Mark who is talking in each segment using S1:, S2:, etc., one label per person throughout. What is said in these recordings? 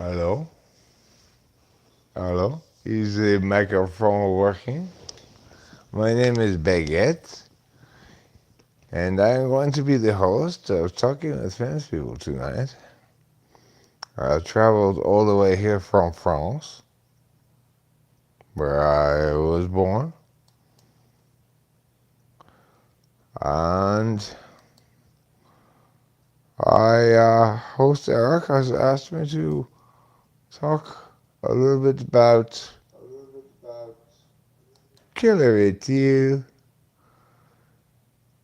S1: Hello? Hello? Is the microphone working? My name is Baguette, and I'm going to be the host of Talking with Famous People tonight. I traveled all the way here from France, where I was born, and host Eric has asked me to talk a little bit about quelle est-il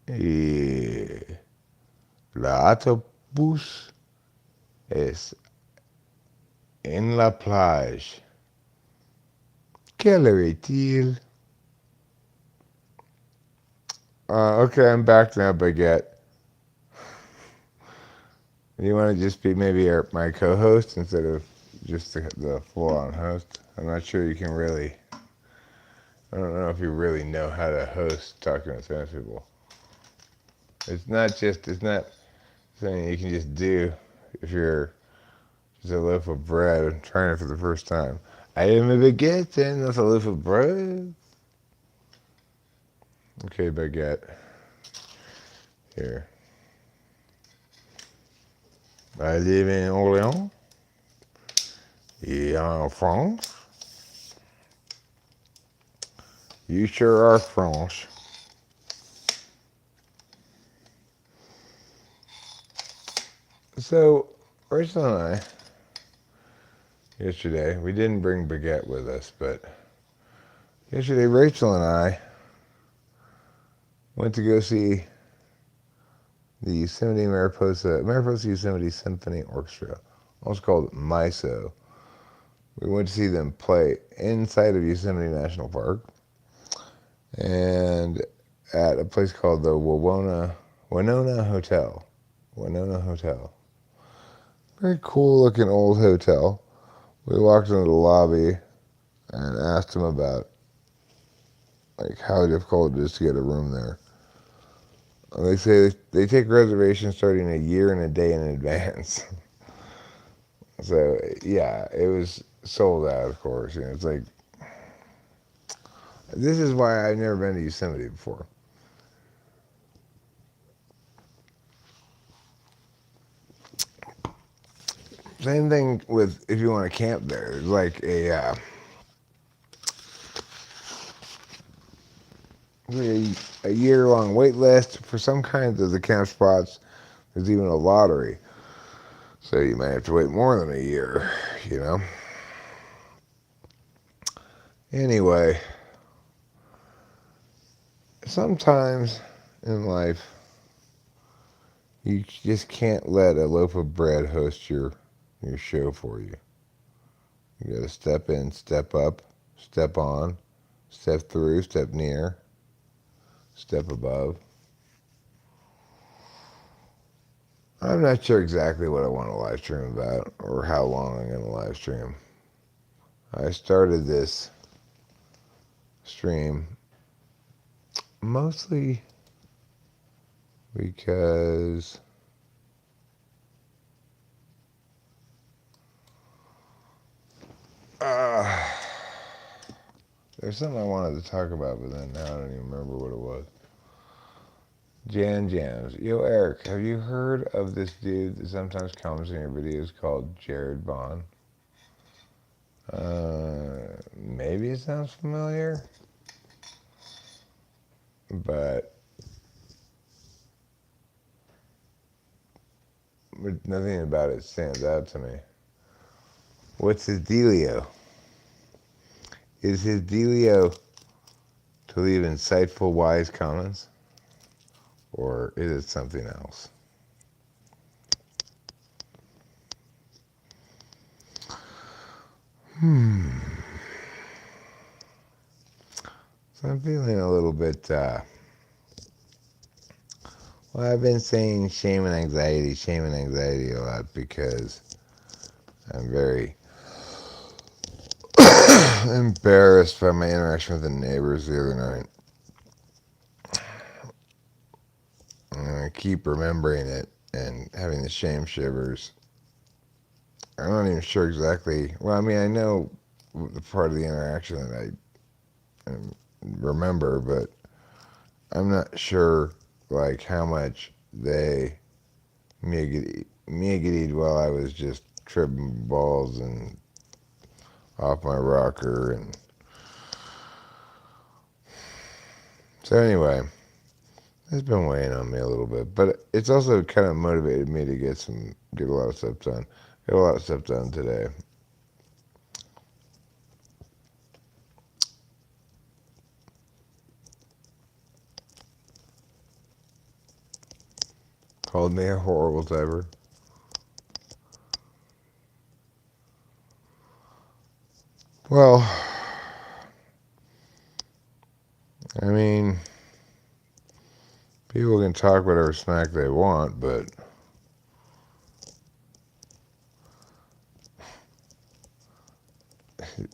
S1: et l'autobus es en la plage. Quelle est-il? Okay, I'm back now, Baguette. You want to just be maybe my co-host instead of just the full-on host? I'm not sure you can really. I don't know if you really know how to host Talking with Famous People. It's not something you can just do if you're just a loaf of bread and trying it for the first time. I am a baguette and that's a loaf of bread. Okay, Baguette. Here. I live in Orléans, en France. You sure are French. So, Rachel and I, yesterday, we didn't bring Baguette with us, but yesterday Rachel and I went to go see the Yosemite Mariposa Yosemite Symphony Orchestra, also called MISO. We went to see them play inside of Yosemite National Park and at a place called the Winona Hotel. Winona Hotel. Very cool looking old hotel. We walked into the lobby and asked them about like how difficult it is to get a room there. They say they take reservations starting a year and a day in advance. So yeah, it was sold out, of course. You know, it's like this is why I've never been to Yosemite before. Same thing with if you want to camp there. There's like a year-long wait list for some kinds of the camp spots. There's even a lottery, so you might have to wait more than a year. You know. Anyway, sometimes in life you just can't let a loaf of bread host your show for you. You got to step in, step up, step on, step through, step near, step above. I'm not sure exactly what I want to live stream about or how long I'm going to live stream. I started this stream mostly because there's something I wanted to talk about, but then now I don't even remember what it was. Jams. Yo, Eric, have you heard of this dude that sometimes comments in your videos called Jared Bond? Maybe it sounds familiar, but nothing about it stands out to me. What's his dealio? Is his dealio to leave insightful, wise comments? Or is it something else? So I'm feeling a little bit, well, I've been saying shame and anxiety a lot because I'm very embarrassed by my interaction with the neighbors the other night. And I keep remembering it and having the shame shivers. I'm not even sure exactly. Well, I mean, I know the part of the interaction that I remember, but I'm not sure like how much they me while I was just tripping balls and off my rocker. And so anyway, it's been weighing on me a little bit, but it's also kind of motivated me to get a lot of stuff done. Get a lot of stuff done today. Called me a horrible typer. Well, I mean, people can talk whatever smack they want, but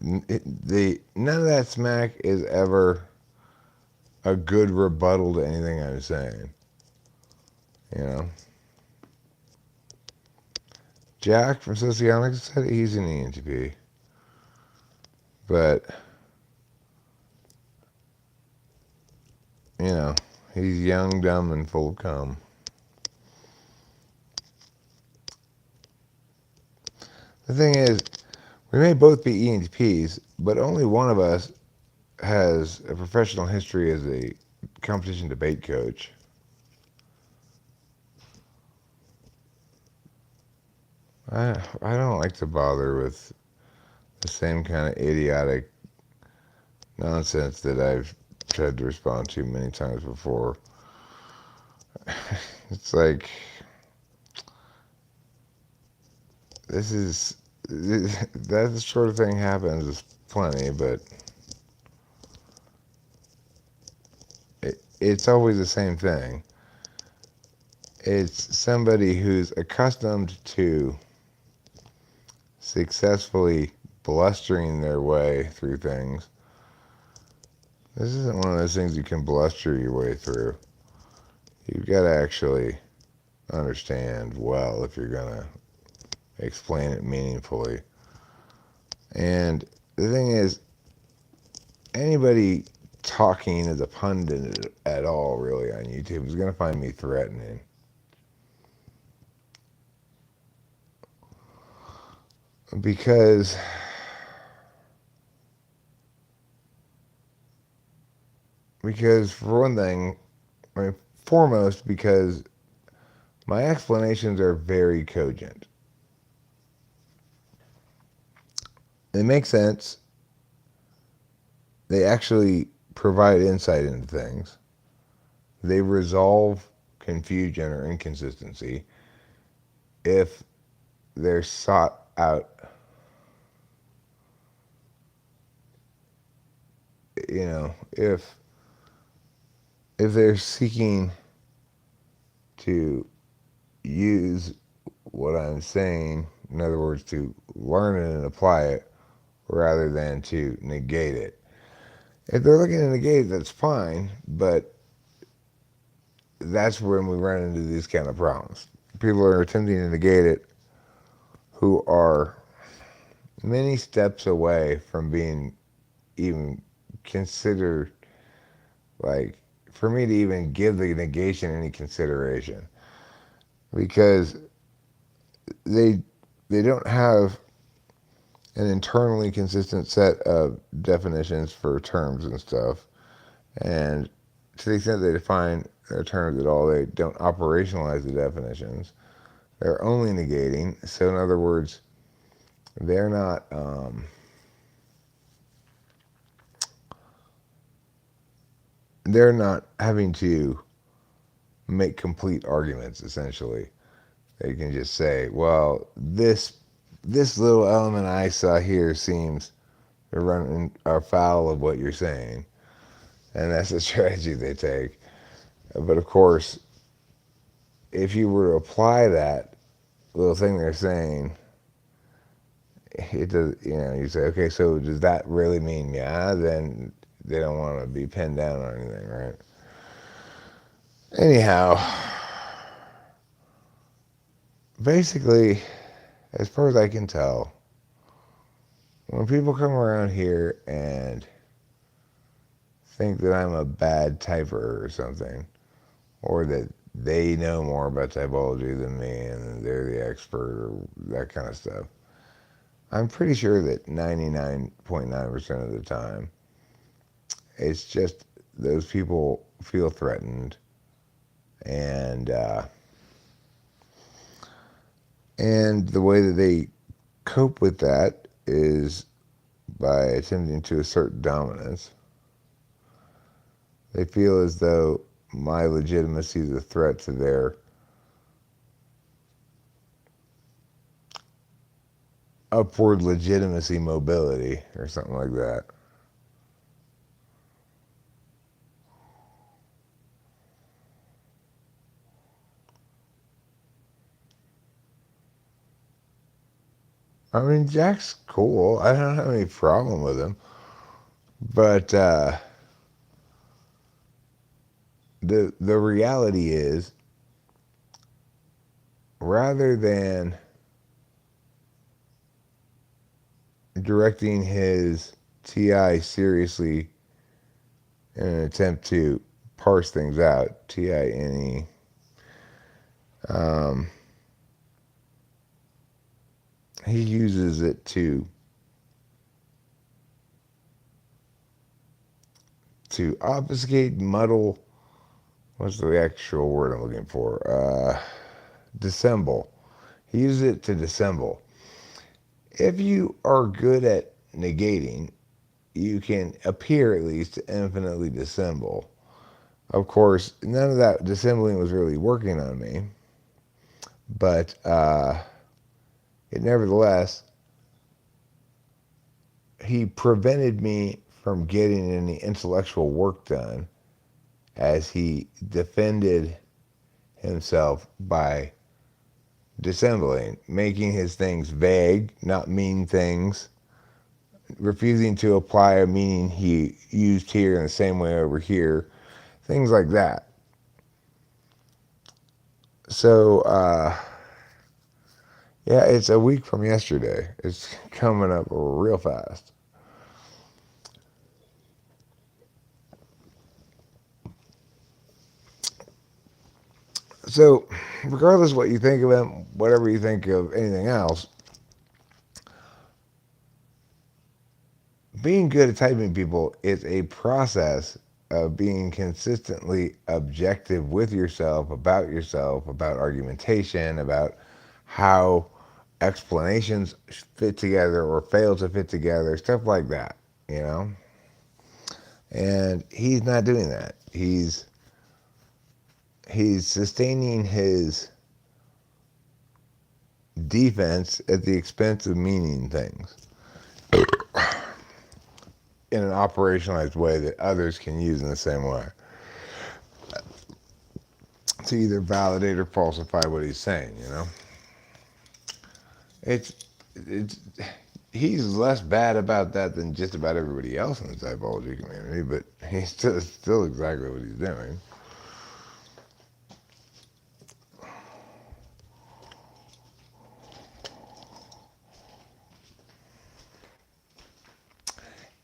S1: none of that smack is ever a good rebuttal to anything I'm saying. You know, Jack from Socionics said he's an ENTP, but you know, he's young, dumb, and full of cum. The thing is, we may both be ENTPs, but only one of us has a professional history as a competition debate coach. I don't like to bother with the same kind of idiotic nonsense that I've tried to respond to many times before. It's like that sort of thing happens plenty, but it's always the same thing. It's somebody who's accustomed to successfully blustering their way through things. This isn't one of those things you can bluster your way through. You've got to actually understand well if you're going to explain it meaningfully. And the thing is, anybody talking as a pundit at all really on YouTube is going to find me threatening. Because for one thing, I mean, foremost, because my explanations are very cogent. They make sense. They actually provide insight into things. They resolve confusion or inconsistency if they're sought out. You know, if they're seeking to use what I'm saying, in other words, to learn it and apply it, rather than to negate it. If they're looking to negate it, that's fine, but that's when we run into these kind of problems. People are attempting to negate it who are many steps away from being even considered, like, for me to even give the negation any consideration, because they don't have an internally consistent set of definitions for terms and stuff, and to the extent they define their terms at all, they don't operationalize the definitions. They're only negating. So in other words, they're not having to make complete arguments. Essentially, they can just say, well, this little element I saw here seems to run afoul of what you're saying, and that's the strategy they take. But of course, if you were to apply that little thing they're saying, it does. You know, you say, okay, so does that really mean yeah? Then they don't want to be pinned down on anything, right? Anyhow, basically, as far as I can tell, when people come around here and think that I'm a bad typer or something, or that they know more about typology than me and they're the expert or that kind of stuff, I'm pretty sure that 99.9% of the time, it's just those people feel threatened, and and the way that they cope with that is by attempting to assert dominance. They feel as though my legitimacy is a threat to their upward legitimacy mobility or something like that. I mean, Jack's cool. I don't have any problem with him. But the reality is, rather than directing his TI seriously in an attempt to parse things out, TINE, he uses it to obfuscate, muddle. What's the actual word I'm looking for? Dissemble. He uses it to dissemble. If you are good at negating, you can appear at least to infinitely dissemble. Of course, none of that dissembling was really working on me, but it nevertheless, he prevented me from getting any intellectual work done as he defended himself by dissembling, making his things vague, not mean things, refusing to apply a meaning he used here in the same way over here, things like that. So, yeah, it's a week from yesterday. It's coming up real fast. So, regardless of what you think of him, whatever you think of anything else, being good at typing people is a process of being consistently objective with yourself, about argumentation, about how explanations fit together or fail to fit together, stuff like that, you know? And he's not doing that. He's sustaining his defense at the expense of meaning things in an operationalized way that others can use in the same way to either validate or falsify what he's saying, you know? It's it's he's less bad about that than just about everybody else in the typology community, but he's still exactly what he's doing.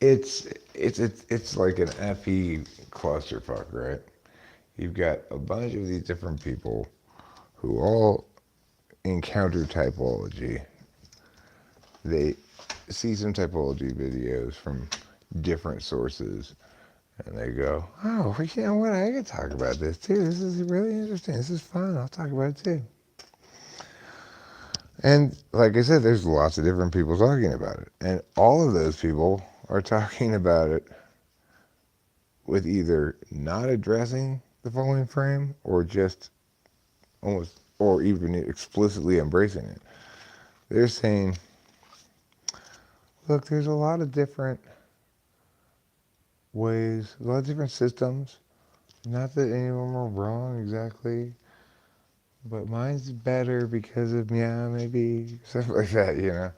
S1: It's like an FE clusterfuck, right? You've got a bunch of these different people who all encounter typology. They see some typology videos from different sources, and they go, "Oh, well, you know what? I can talk about this too. This is really interesting. This is fun. I'll talk about it too." And like I said, there's lots of different people talking about it, and all of those people are talking about it with either not addressing the falling frame or just almost, or even explicitly embracing it. They're saying, look, there's a lot of different ways, a lot of different systems. Not that any of them are wrong exactly, but mine's better because of maybe stuff like that, you know.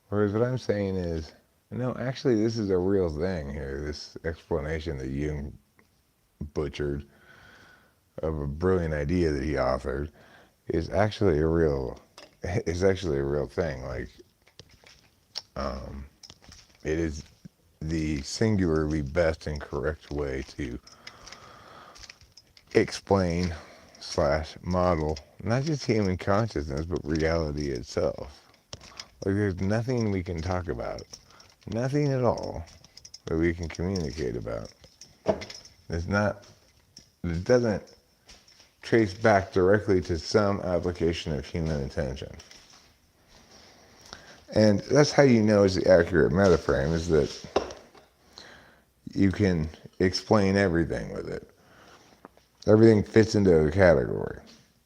S1: Whereas what I'm saying is, no, actually, this is a real thing here. This explanation that Jung butchered of a brilliant idea that he authored is actually a real is actually a real thing. Like, it is the singularly best and correct way to explain slash model not just human consciousness, but reality itself. Like, there's nothing we can talk about, nothing at all that we can communicate about. It's not, it doesn't trace back directly to some application of human intention. And that's how you know it's the accurate metaframe, is that you can explain everything with it. Everything fits into a category.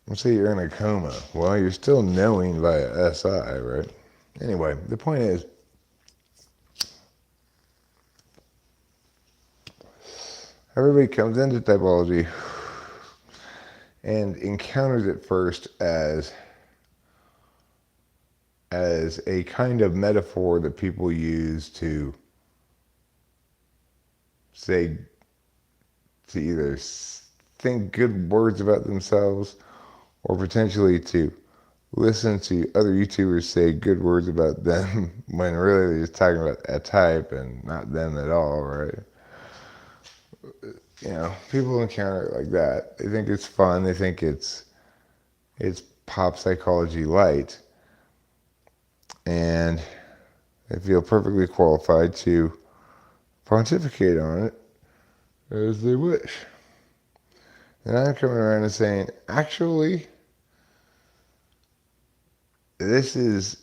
S1: Let's say you're in a coma. Well, you're still knowing via SI, right? Anyway, the point is, everybody comes into typology and encounters it first as a kind of metaphor that people use to say, to either think good words about themselves or potentially to listen to other YouTubers say good words about them when really they're just talking about a type and not them at all, right? You know, people encounter it like that. They think it's fun. They think it's pop psychology light. And they feel perfectly qualified to pontificate on it as they wish. And I'm coming around and saying, actually, this is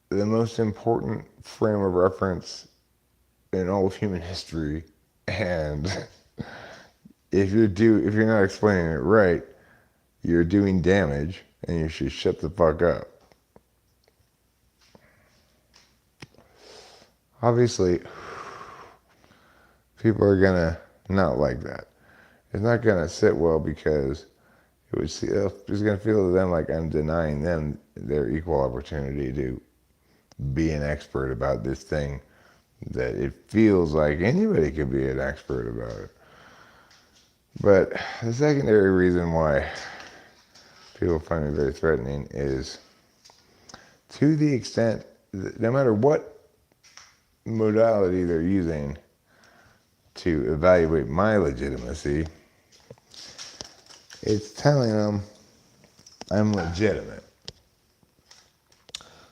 S1: the most important frame of reference in all of human history. And if you're not explaining it right, you're doing damage, and you should shut the fuck up. Obviously, people are gonna not like that. It's not gonna sit well because it's gonna feel to them like I'm denying them their equal opportunity to be an expert about this thing that it feels like anybody could be an expert about it. But the secondary reason why people find me very threatening is, to the extent that no matter what modality they're using to evaluate my legitimacy, it's telling them I'm legitimate.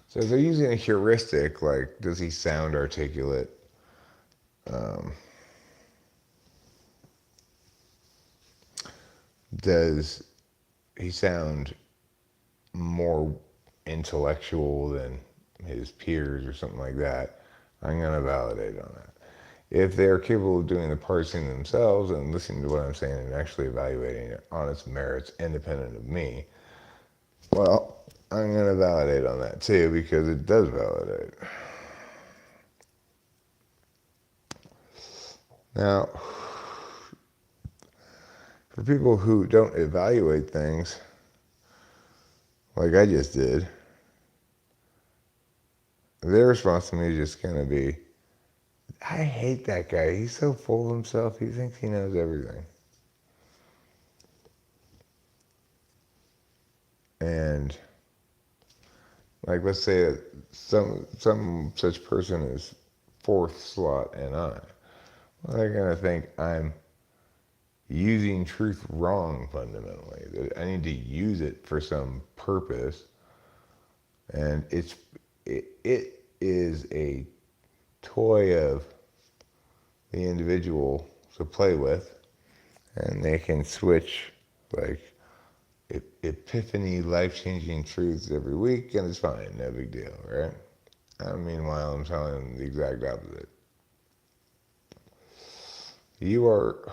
S1: So if they're using a heuristic, like, does he sound articulate? Does he sound more intellectual than his peers or something like that? I'm going to validate on that. If they're capable of doing the parsing themselves and listening to what I'm saying and actually evaluating it on its merits independent of me, well, I'm going to validate on that too, because it does validate. Now, for people who don't evaluate things like I just did, their response to me is just going to be, I hate that guy. He's so full of himself. He thinks he knows everything. And, like, let's say that some such person is fourth slot and I. Well, they're going to think I'm using truth wrong fundamentally. That I need to use it for some purpose. And it is a toy of the individual to play with, and they can switch like epiphany, life-changing truths every week, and it's fine, no big deal, right? Meanwhile, I'm telling them the exact opposite. You are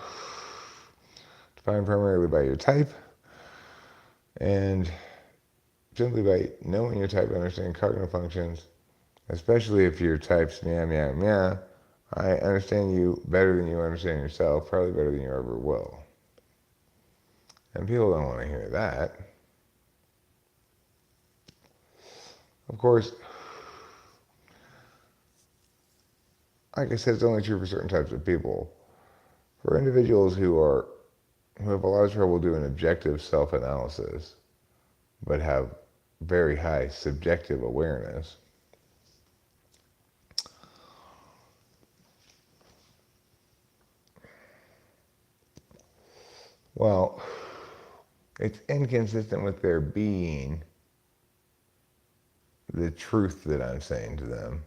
S1: defined primarily by your type, and simply by knowing your type, understanding cognitive functions, especially if your type's meow, meow, meow, I understand you better than you understand yourself, probably better than you ever will. And people don't want to hear that. Of course, like I said, it's only true for certain types of people. For individuals who have a lot of trouble doing objective self-analysis, but have very high subjective awareness. Well, it's inconsistent with their being the truth that I'm saying to them.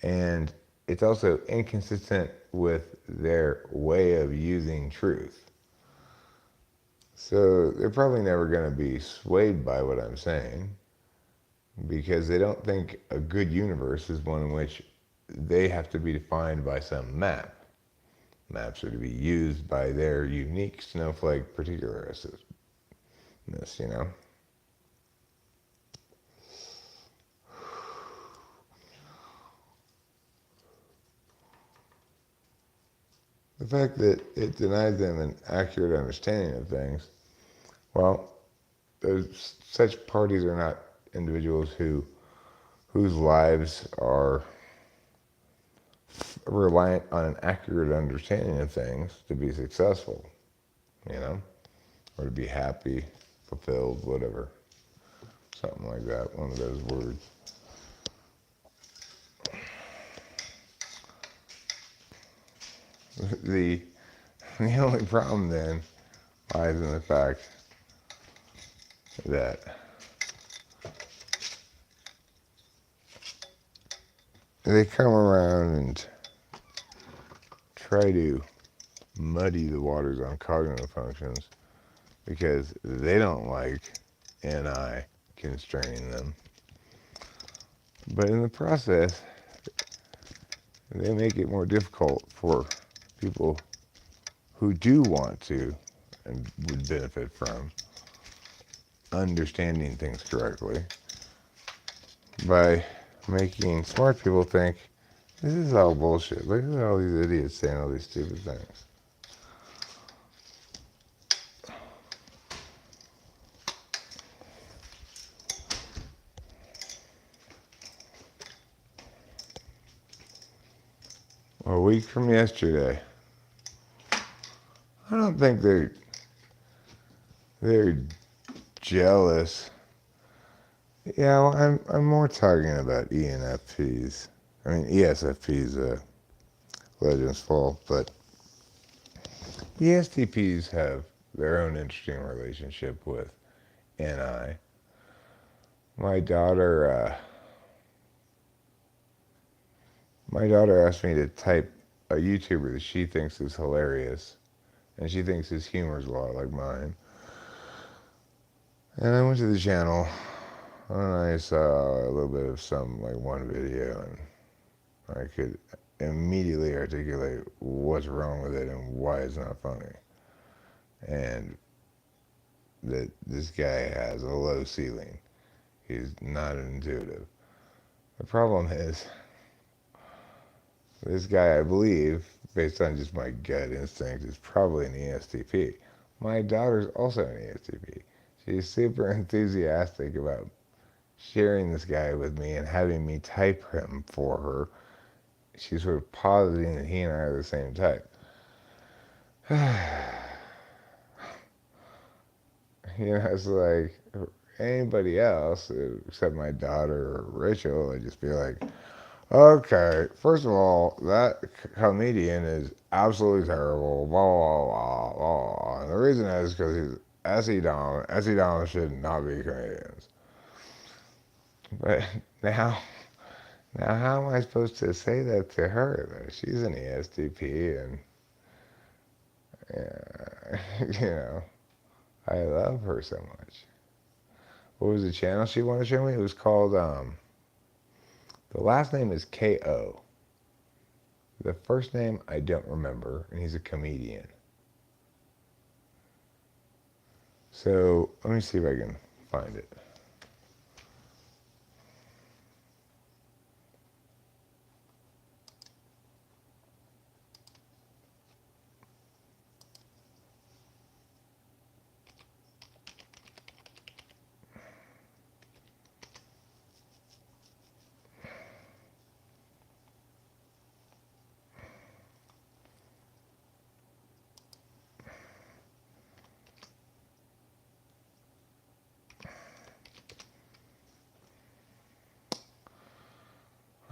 S1: And it's also inconsistent with their way of using truth. So they're probably never going to be swayed by what I'm saying because they don't think a good universe is one in which they have to be defined by some map. Maps are to be used by their unique snowflake particularness, you know? The fact that it denies them an accurate understanding of things, well, such parties are not individuals whose lives are reliant on an accurate understanding of things to be successful, you know, or to be happy, fulfilled, whatever. Something like that, one of those words. The only problem then lies in the fact that they come around and try to muddy the waters on cognitive functions because they don't like NI constraining them. But in the process, they make it more difficult for people who do want to and would benefit from understanding things correctly by making smart people think, this is all bullshit. Look at all these idiots saying all these stupid things. A week from yesterday. I don't think they're jealous. Yeah, well, I'm more talking about ENFPs. I mean ESFPs, Legends Fall, but ESTPs have their own interesting relationship with NI. My daughter asked me to type a YouTuber that she thinks is hilarious, and she thinks his humor is a lot like mine. And I went to the channel, and I saw a little bit of one video, and I could immediately articulate what's wrong with it and why it's not funny. And that this guy has a low ceiling. He's not intuitive. The problem is, this guy, I believe, based on just my gut instinct, is probably an ESTP. My daughter's also an ESTP. She's super enthusiastic about sharing this guy with me and having me type him for her. She's sort of positing that he and I are the same type. You know, it's like anybody else except my daughter or Rachel would just be like, okay, first of all, that comedian is absolutely terrible, blah, blah, blah, blah, blah. And the reason is because he's SE Dom. SE Dom should not be comedians. But now how am I supposed to say that to her? She's an ESTP, and, you know, I love her so much. What was the channel she wanted to show me? It was called, the last name is K.O. The first name I don't remember, and he's a comedian. So let me see if I can find it.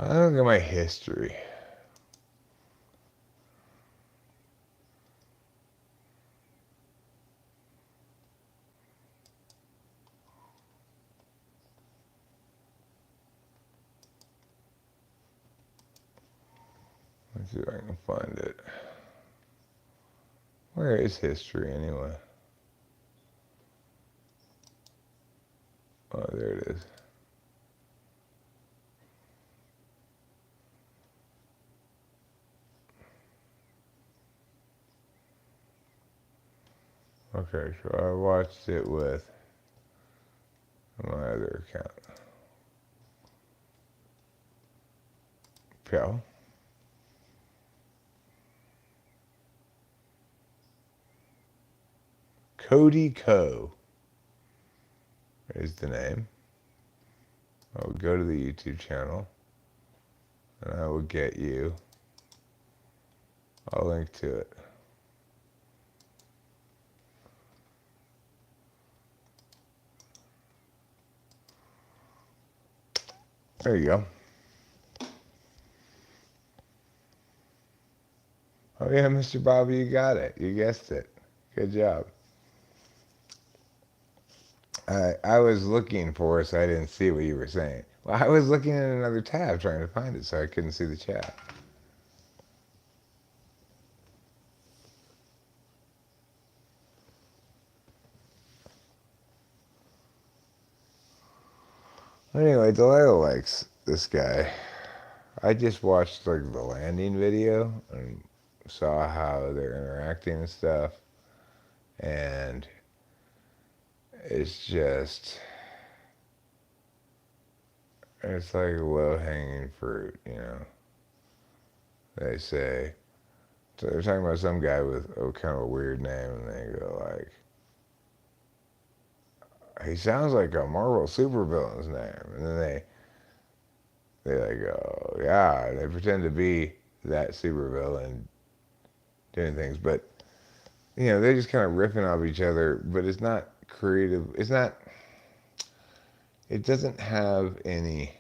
S1: I look at my history. Let's see if I can find it. Where is history anyway? Oh, there it is. Okay, so I watched it with my other account. Pal. Cody Co is the name. I will go to the YouTube channel and I will get you a link to it. There you go. Oh yeah, Mr. Bobby, you got it. You guessed it. Good job. I was looking for it, so I didn't see what you were saying. Well, I was looking in another tab trying to find it, so I couldn't see the chat. Anyway, Delilah likes this guy. I just watched like the landing video and saw how they're interacting and stuff, and it's just it's like low-hanging fruit, you know. They say so they're talking about some guy with kind of a weird name, and they go like, he sounds like a Marvel supervillain's name, and then they like go, yeah, they pretend to be that supervillain doing things, but you know they're just kind of riffing off each other, but it's not creative. It's not. It doesn't have any.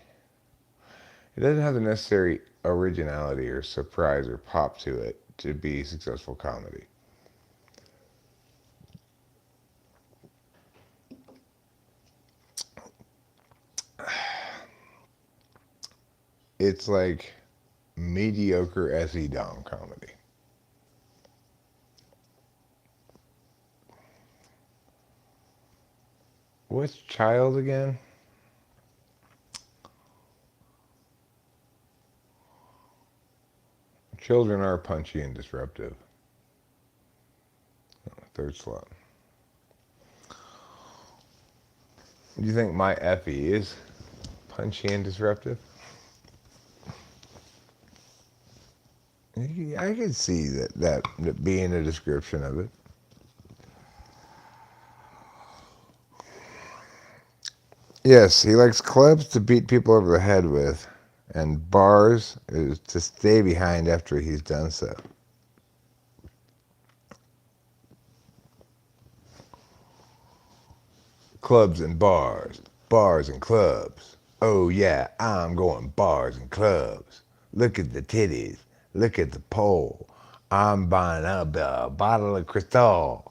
S1: It doesn't have the necessary originality or surprise or pop to it to be successful comedy. It's like mediocre SE Dom comedy. What's child again? Children are punchy and disruptive. Third slot. Do you think my Effie is punchy and disruptive? I can see that being a description of it. Yes, he likes clubs to beat people over the head with, and bars is to stay behind after he's done so. Clubs and bars, bars and clubs. Oh yeah, I'm going bars and clubs. Look at the titties, look at the pole. I'm buying up a bottle of Cristal.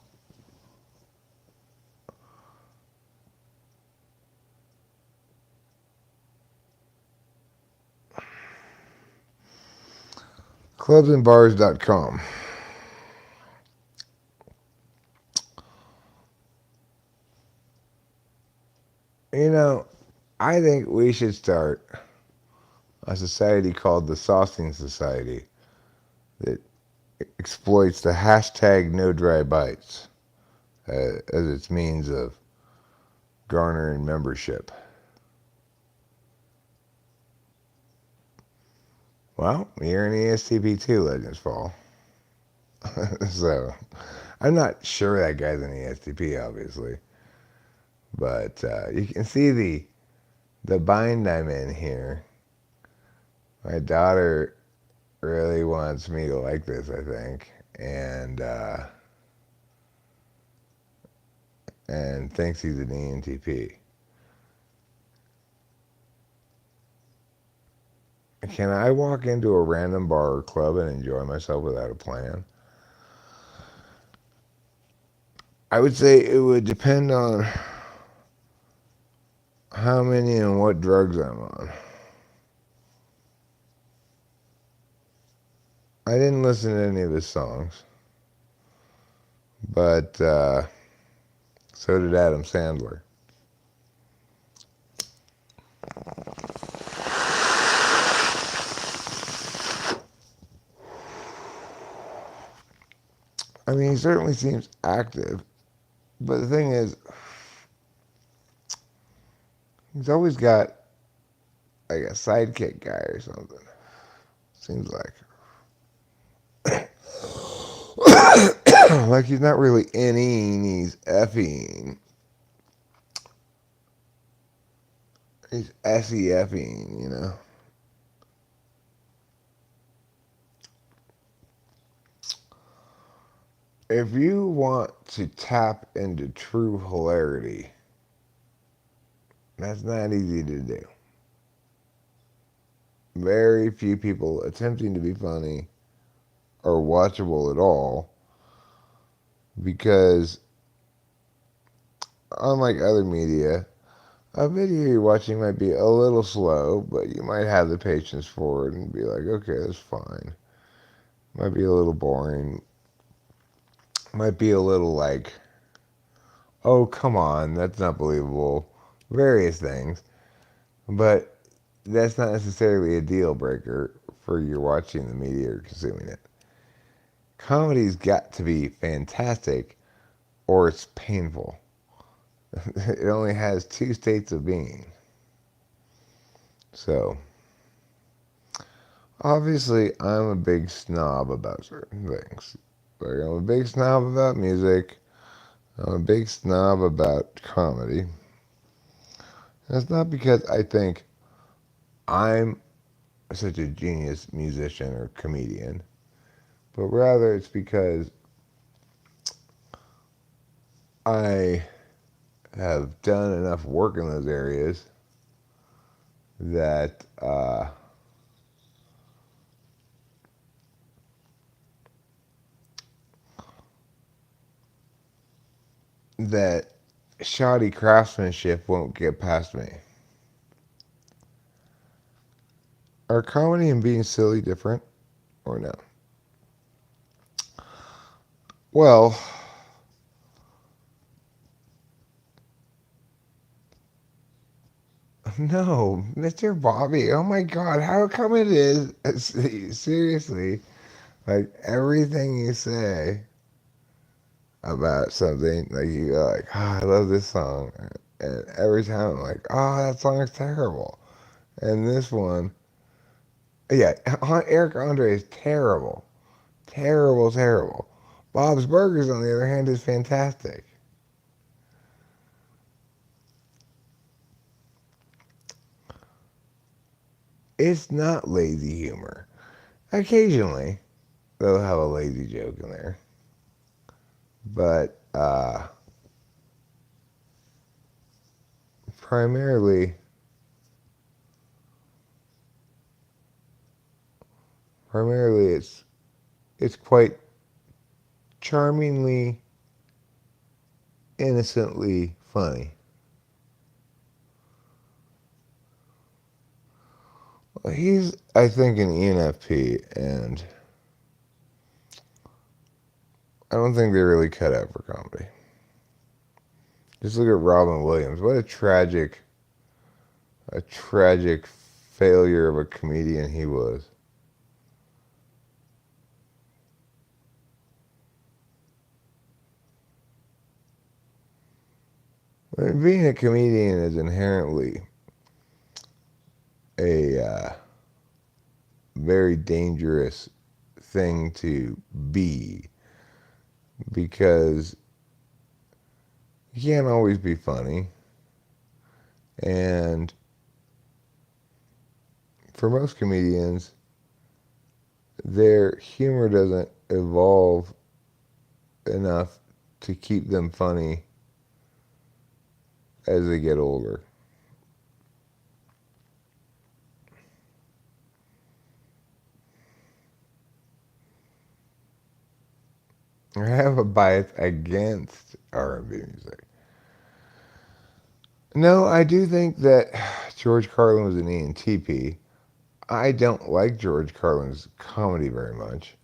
S1: Clubsandbars.com. You know, I think we should start a society called the Saucing Society that exploits the hashtag no dry bites as its means of garnering membership. Well, you're an ESTP too, Legends Fall. So, I'm not sure that guy's an ESTP, obviously. But you can see the bind I'm in here. My daughter really wants me to like this, I think. And thinks he's an ENTP. Can I walk into a random bar or club and enjoy myself without a plan? I would say it would depend on how many and what drugs I'm on. I didn't listen to any of his songs, but so did Adam Sandler. I mean, he certainly seems active, but the thing is, he's always got like a sidekick guy or something. Seems like. Like he's not really inning, he's effing. He's SEFing, you know. If you want to tap into true hilarity, that's not easy to do. Very few people attempting to be funny are watchable at all because, unlike other media, a video you're watching might be a little slow, but you might have the patience for it and be like, okay, that's fine. Might be a little boring. Might be a little like, oh, come on, that's not believable. Various things. But that's not necessarily a deal breaker for you watching the media or consuming it. Comedy's got to be fantastic or it's painful. It only has two states of being. So, obviously, I'm a big snob about certain things. Like, I'm a big snob about music. I'm a big snob about comedy. That's not because I think I'm such a genius musician or comedian, but rather it's because I have done enough work in those areas that that shoddy craftsmanship won't get past me. Are comedy and being silly different or no? Well, no, Mr. Bobby. Oh my God, how come it is? Seriously, like everything you say about something, like you go like, oh, I love this song, and every time I'm like, oh, that song is terrible, and this one, yeah, Eric Andre is terrible, terrible, terrible. Bob's Burgers, on the other hand, is fantastic. It's not lazy humor. Occasionally, they'll have a lazy joke in there, but primarily, primarily, it's quite charmingly, innocently funny. He's, I think, an ENFP, and I don't think they really cut out for comedy. Just look at Robin Williams. What a tragic failure of a comedian he was. I mean, being a comedian is inherently a very dangerous thing to be because you can't always be funny. And for most comedians, their humor doesn't evolve enough to keep them funny as they get older. I have a bias against R&B music. No, I do think that George Carlin was an ENTP. I don't like George Carlin's comedy very much.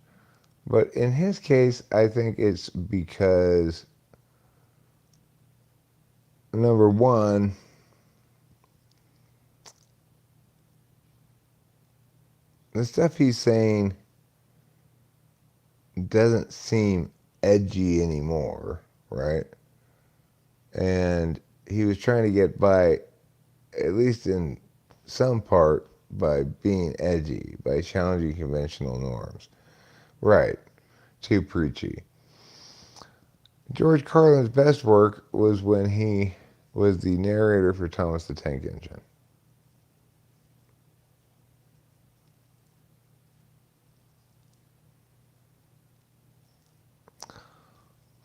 S1: But in his case, I think it's because, number one, the stuff he's saying doesn't seem edgy anymore, right? And he was trying to get by, at least in some part, by being edgy, by challenging conventional norms. Right, too preachy. George Carlin's best work was when he was the narrator for Thomas the Tank Engine.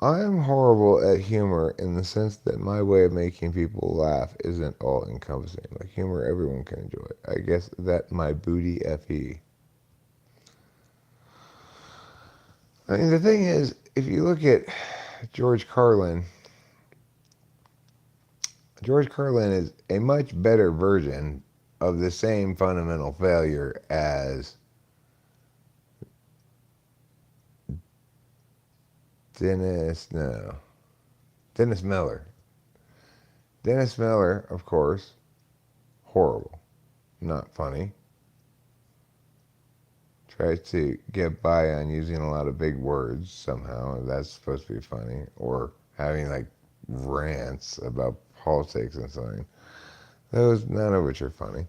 S1: I am horrible at humor in the sense that my way of making people laugh isn't all encompassing. Like humor, everyone can enjoy. I guess that my booty fe. I mean, the thing is, if you look at George Carlin, George Carlin is a much better version of the same fundamental failure as Dennis Miller. Dennis Miller, of course, horrible, not funny. Tries to get by on using a lot of big words somehow, and that's supposed to be funny, or having like rants about politics and something. Those, none of which are funny.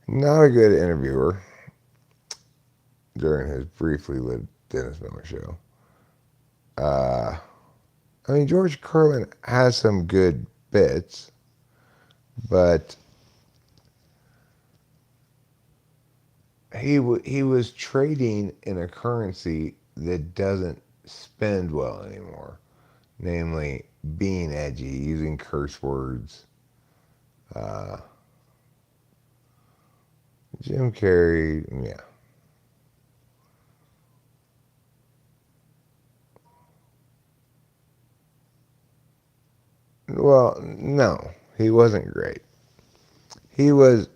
S1: Not a good interviewer during his briefly lived Dennis Miller show. Uh, I mean, George Carlin has some good bits, but he was trading in a currency that doesn't spend well anymore, namely being edgy, using curse words. Uh, Jim Carrey, yeah. Well, no, he wasn't great. He was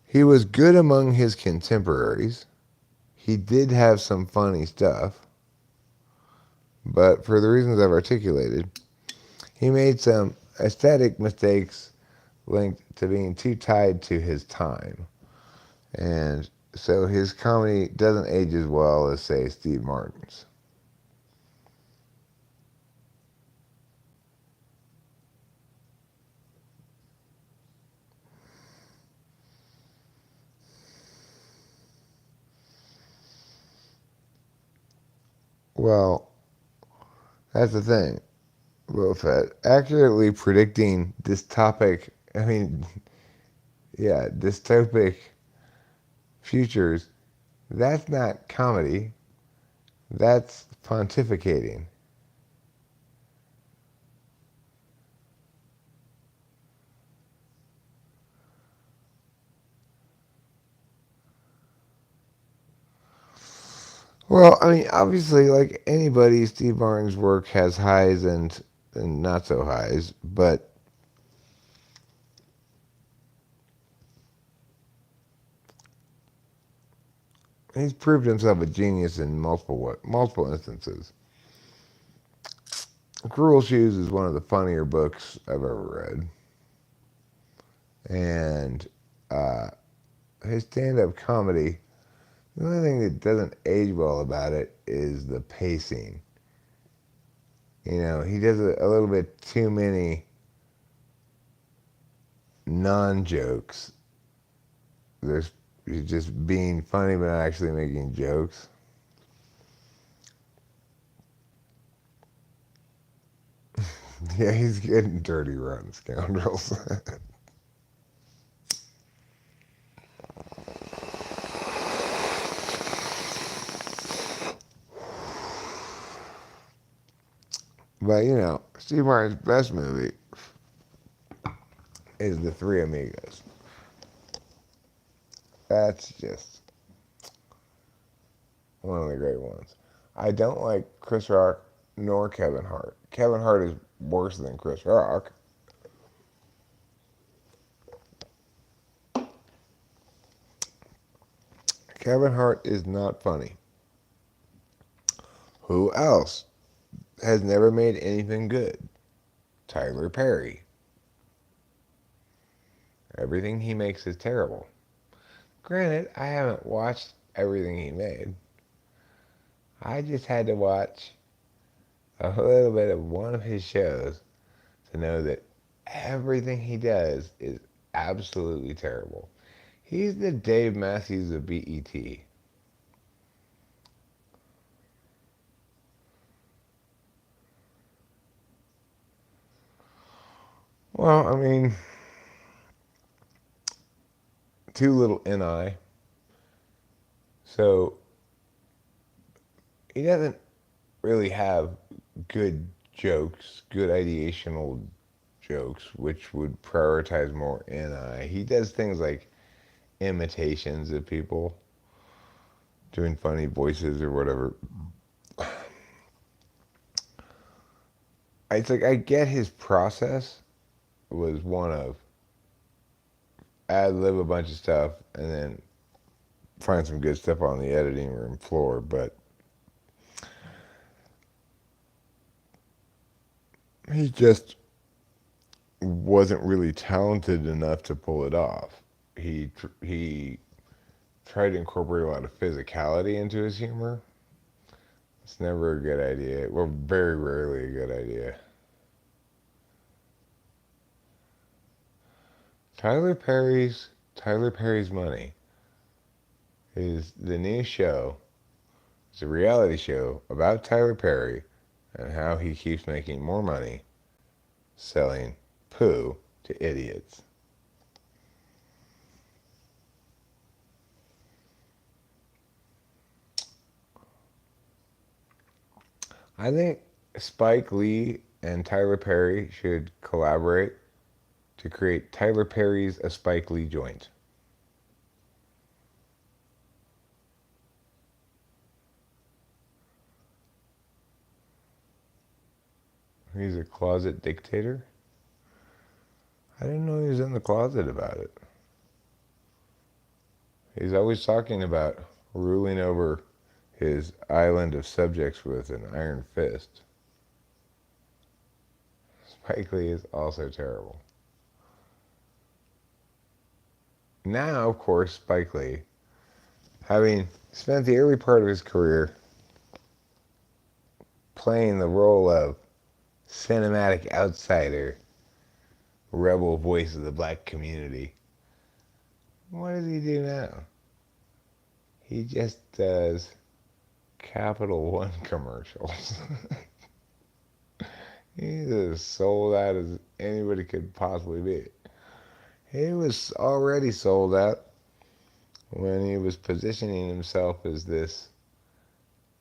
S1: he was good among his contemporaries. He did have some funny stuff, but for the reasons I've articulated, he made some aesthetic mistakes linked to being too tied to his time. And so his comedy doesn't age as well as, say, Steve Martin's. Well, that's the thing. Will Fett accurately predicting dystopic, I mean, yeah, dystopic futures, that's not comedy. That's pontificating. Well, I mean, obviously, like anybody, Steve Martin's work has highs and not so highs, but he's proved himself a genius in multiple instances. Cruel Shoes is one of the funnier books I've ever read, and uh, his stand-up comedy. The only thing that doesn't age well about it is the pacing. You know, he does a little bit too many non-jokes. There's He's just being funny but not actually making jokes. Yeah, he's getting dirty rotten scoundrels. But you know, Steve Martin's best movie is The Three Amigos. That's just one of the great ones. I don't like Chris Rock nor Kevin Hart. Kevin Hart is worse than Chris Rock. Kevin Hart is not funny. Who else has never made anything good? Tyler Perry. Everything he makes is terrible. Granted, I haven't watched everything he made. I just had to watch a little bit of one of his shows to know that everything he does is absolutely terrible. He's the Dave Matthews of BET. Well, I mean, too little NI. So he doesn't really have good jokes, good ideational jokes, which would prioritize more NI. He does things like imitations of people doing funny voices or whatever. It's like I get his process was one of ad lib a bunch of stuff and then find some good stuff on the editing room floor, but he just wasn't really talented enough to pull it off. He tried to incorporate a lot of physicality into his humor. It's never a good idea. Well, very rarely a good idea. Tyler Perry's Money is the new show. It's a reality show about Tyler Perry and how he keeps making more money selling poo to idiots. I think Spike Lee and Tyler Perry should collaborate to create Tyler Perry's A Spike Lee Joint. He's a closet dictator. I didn't know he was in the closet about it. He's always talking about ruling over his island of subjects with an iron fist. Spike Lee is also terrible. Now, of course, Spike Lee, having spent the early part of his career playing the role of cinematic outsider, rebel voice of the black community, what does he do now? He just does Capital One commercials. He's as sold out as anybody could possibly be. He was already sold out when he was positioning himself as this,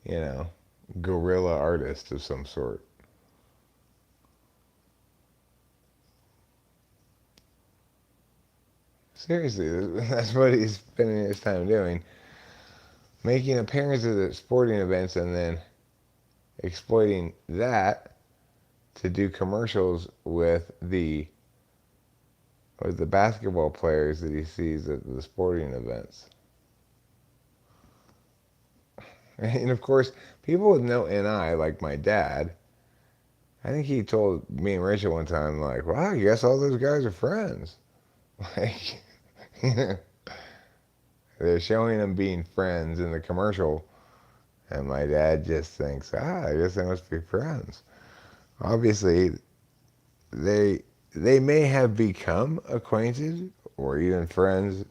S1: you know, guerrilla artist of some sort. Seriously, that's what he's spending his time doing. Making appearances at sporting events and then exploiting that to do commercials with the basketball players that he sees at the sporting events. And of course, people with no NI, like my dad, I think he told me and Rachel one time, like, wow, I guess all those guys are friends. Like, they're showing them being friends in the commercial, and my dad just thinks, I guess they must be friends. Obviously, they they may have become acquainted or even friends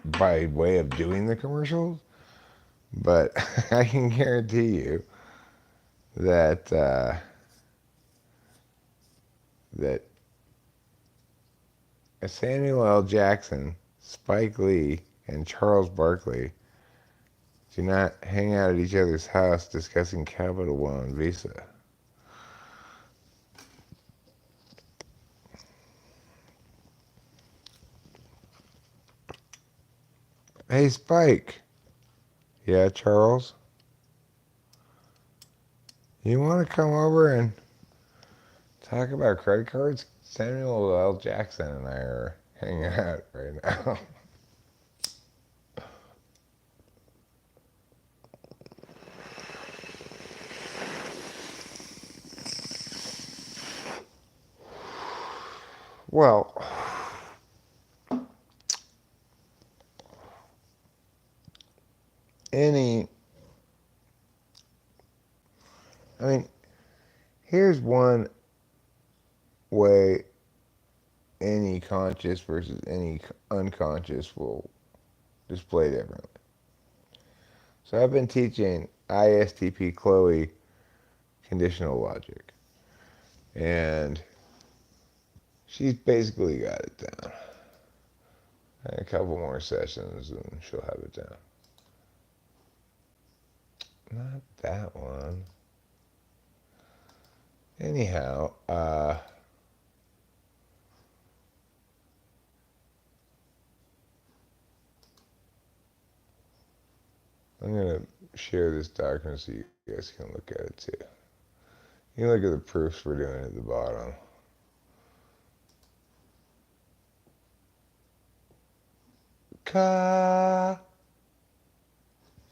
S1: by way of doing the commercials, but I can guarantee you that that Samuel L. Jackson, Spike Lee, and Charles Barkley do not hang out at each other's house discussing Capital One Visa. Hey, Spike. Yeah, Charles? You want to come over and talk about credit cards? Samuel L. Jackson and I are hanging out right now. Well, any, I mean, here's one way any conscious versus any unconscious will display differently. So I've been teaching ISTP Chloe conditional logic, and she's basically got it down. A couple more sessions and she'll have it down. Not that one. Anyhow, I'm going to share this document so you guys can look at it too. You can look at the proofs we're doing at the bottom.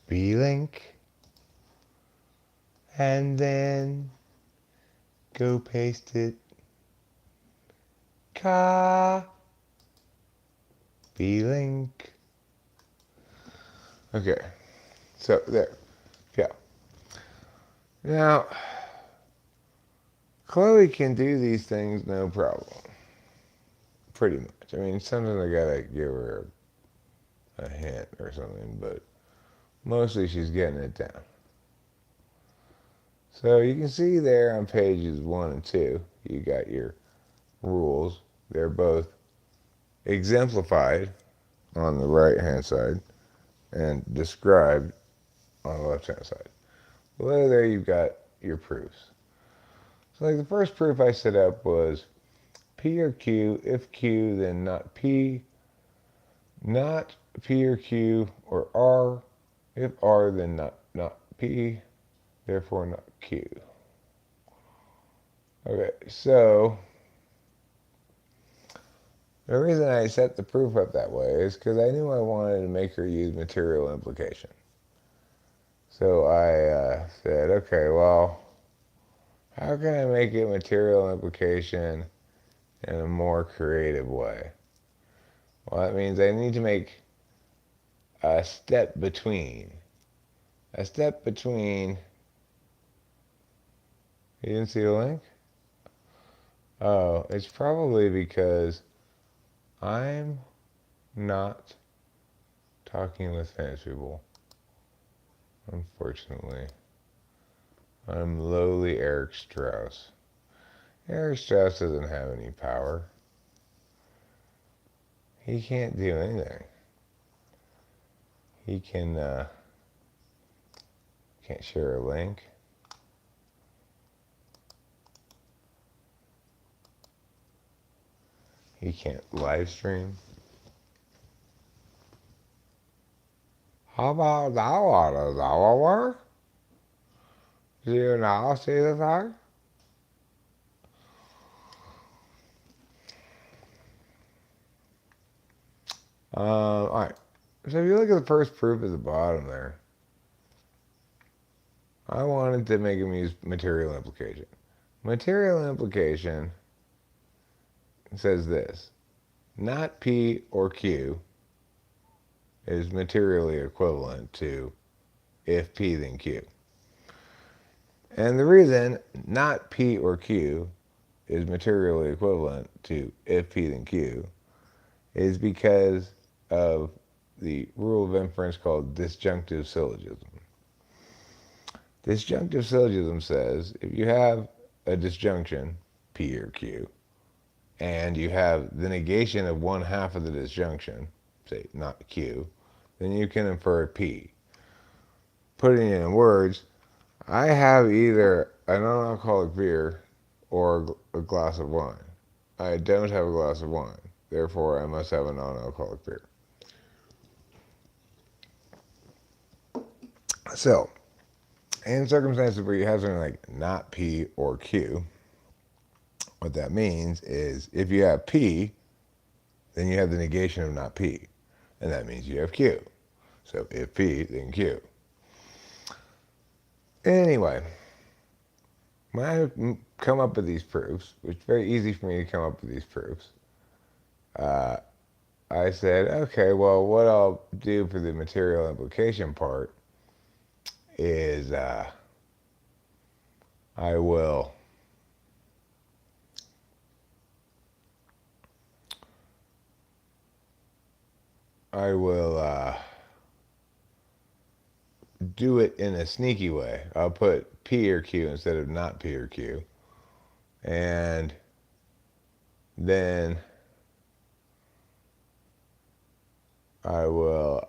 S1: B-link. And then go paste it. B-link. Okay. So there. Yeah. Now, Chloe can do these things no problem. Pretty much. I mean, sometimes I gotta give her a hint or something, but mostly she's getting it down. So you can see there on pages 1 and 2, you got your rules. They're both exemplified on the right-hand side and described on the left-hand side. Below there, you've got your proofs. So like the first proof I set up was P or Q, if Q, then not P, not P or Q, or R, if R, then not P, therefore not Q. Okay, so the reason I set the proof up that way is because I knew I wanted to make her use material implication. So I said, okay, well, how can I make it material implication in a more creative way? Well, that means I need to make a step between. A step between. You didn't see the link? Oh, it's probably because I'm not talking with famous people. Unfortunately. I'm lowly Eric Strauss. Eric Strauss doesn't have any power. He can't do anything. He can't share a link. He can't live stream. How about that one? Does that one work? Do you now see the thing? Alright. So if you look at the first proof at the bottom there, I wanted to make him use material implication. Material implication says this. Not P or Q is materially equivalent to if P then Q. And the reason not P or Q is materially equivalent to if P then Q is because of the rule of inference called disjunctive syllogism. Disjunctive syllogism says if you have a disjunction, P or Q, and you have the negation of one half of the disjunction, say not Q, then you can infer P. Putting it in words, I have either a non-alcoholic beer or a glass of wine. I don't have a glass of wine. Therefore, I must have a non-alcoholic beer. So, In circumstances where you have something like not P or Q, what that means is if you have P, then you have the negation of not P, and that means you have Q. So if P, then Q. Anyway, when I come up with these proofs, which is very easy for me to come up with these proofs, I said, okay, well, what I'll do for the material implication part is I will do it in a sneaky way. I'll put P or Q instead of not P or Q. And then I will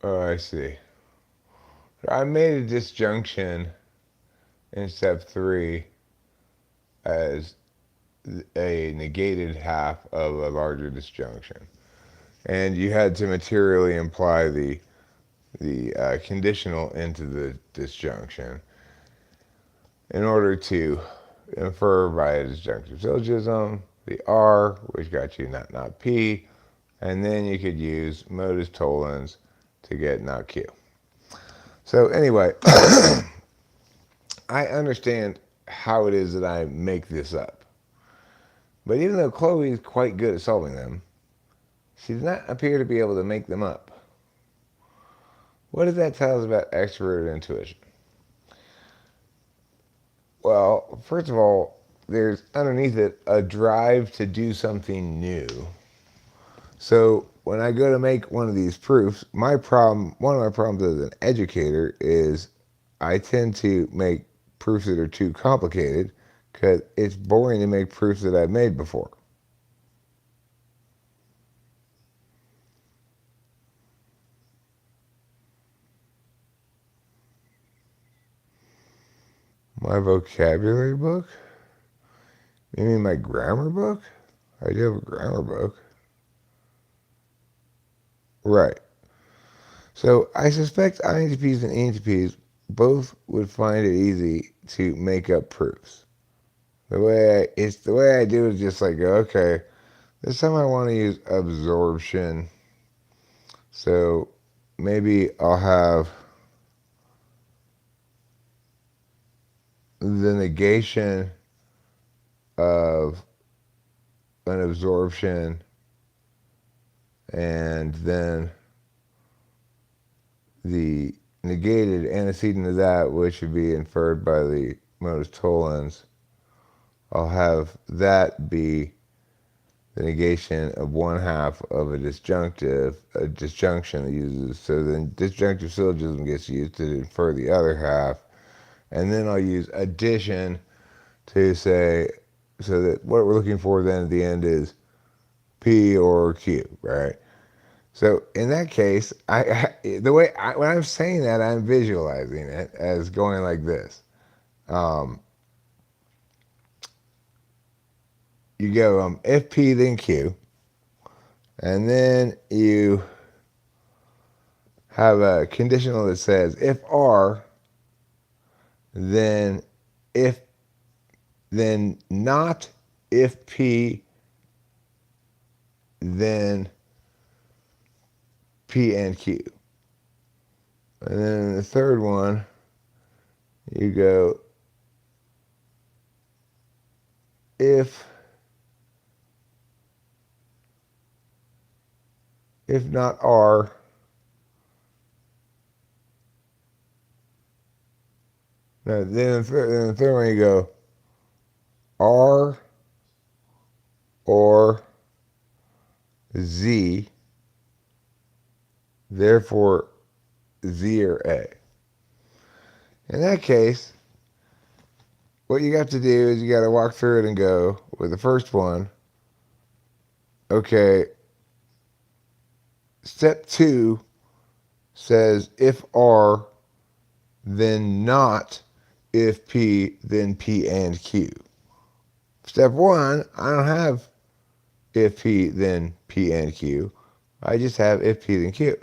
S1: oh, I see. I made a disjunction in step 3 as a negated half of a larger disjunction. And you had to materially imply the conditional into the disjunction in order to infer by a disjunctive syllogism the R, which got you not P, and then you could use modus tollens to get not Q. So anyway, I understand how it is that I make this up. But even though Chloe is quite good at solving them, she does not appear to be able to make them up. What does that tell us about extroverted intuition? Well, first of all, there's underneath it a drive to do something new. So when I go to make one of these proofs, one of my problems as an educator is I tend to make proofs that are too complicated because it's boring to make proofs that I've made before. My vocabulary book? You mean my grammar book? I do have a grammar book. Right. So I suspect INTPs and ENTPs both would find it easy to make up proofs. The way I do is just like, okay, this time I want to use absorption. So maybe I'll have the negation of an absorption and then the negated antecedent of that, which would be inferred by the modus tollens. I'll have that be the negation of one half of a disjunction that uses, so then disjunctive syllogism gets used to infer the other half, and then I'll use addition to say, so that what we're looking for then at the end is P or Q, right? So in that case, when I'm saying that, I'm visualizing it as going like this. You go if P then Q, and then you have a conditional that says if R, then not if P, then P and Q. And then in the third one, you go if not R, no, then in the third one you go R or Z, therefore Z or A. In that case, what you got to do is you got to walk through it and go with the first one. Okay, step 2 says if R, then not if P, then P and Q. Step 1, I don't have if P, then P and Q. I just have if P, then Q.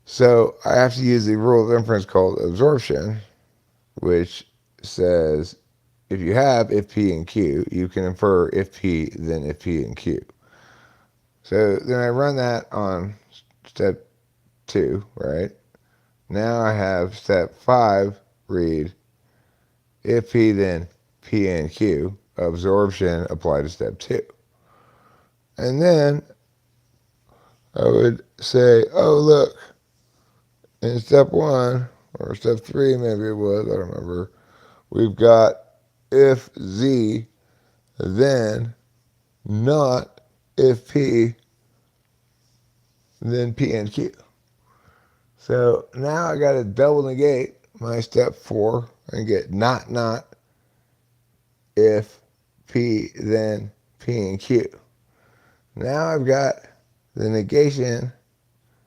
S1: So I have to use the rule of inference called absorption, which says if you have if P and Q, you can infer if P, then if P and Q. So then I run that on step 2, right? Now I have step 5 read if P, then P and Q, absorption apply to step 2. And then I would say, oh, look, in step 1, or step 3 maybe it was, I don't remember, we've got if Z, then not if P, then P and Q. So now I got to double negate my step 4 and get not if P, then P and Q. Now I've got the negation.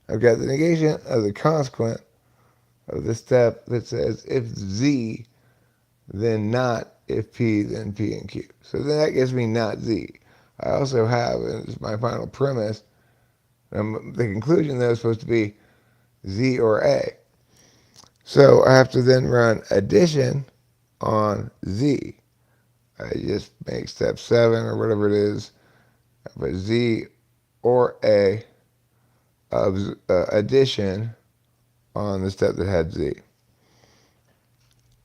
S1: I've got the negation of the consequent of the step that says if Z, then not if P, then P and Q. So then that gives me not Z. I also have, and this is my final premise, the conclusion though is supposed to be Z or A. So I have to then run addition on Z. I just make step 7 or whatever it is, but Z or A of addition on the step that had Z.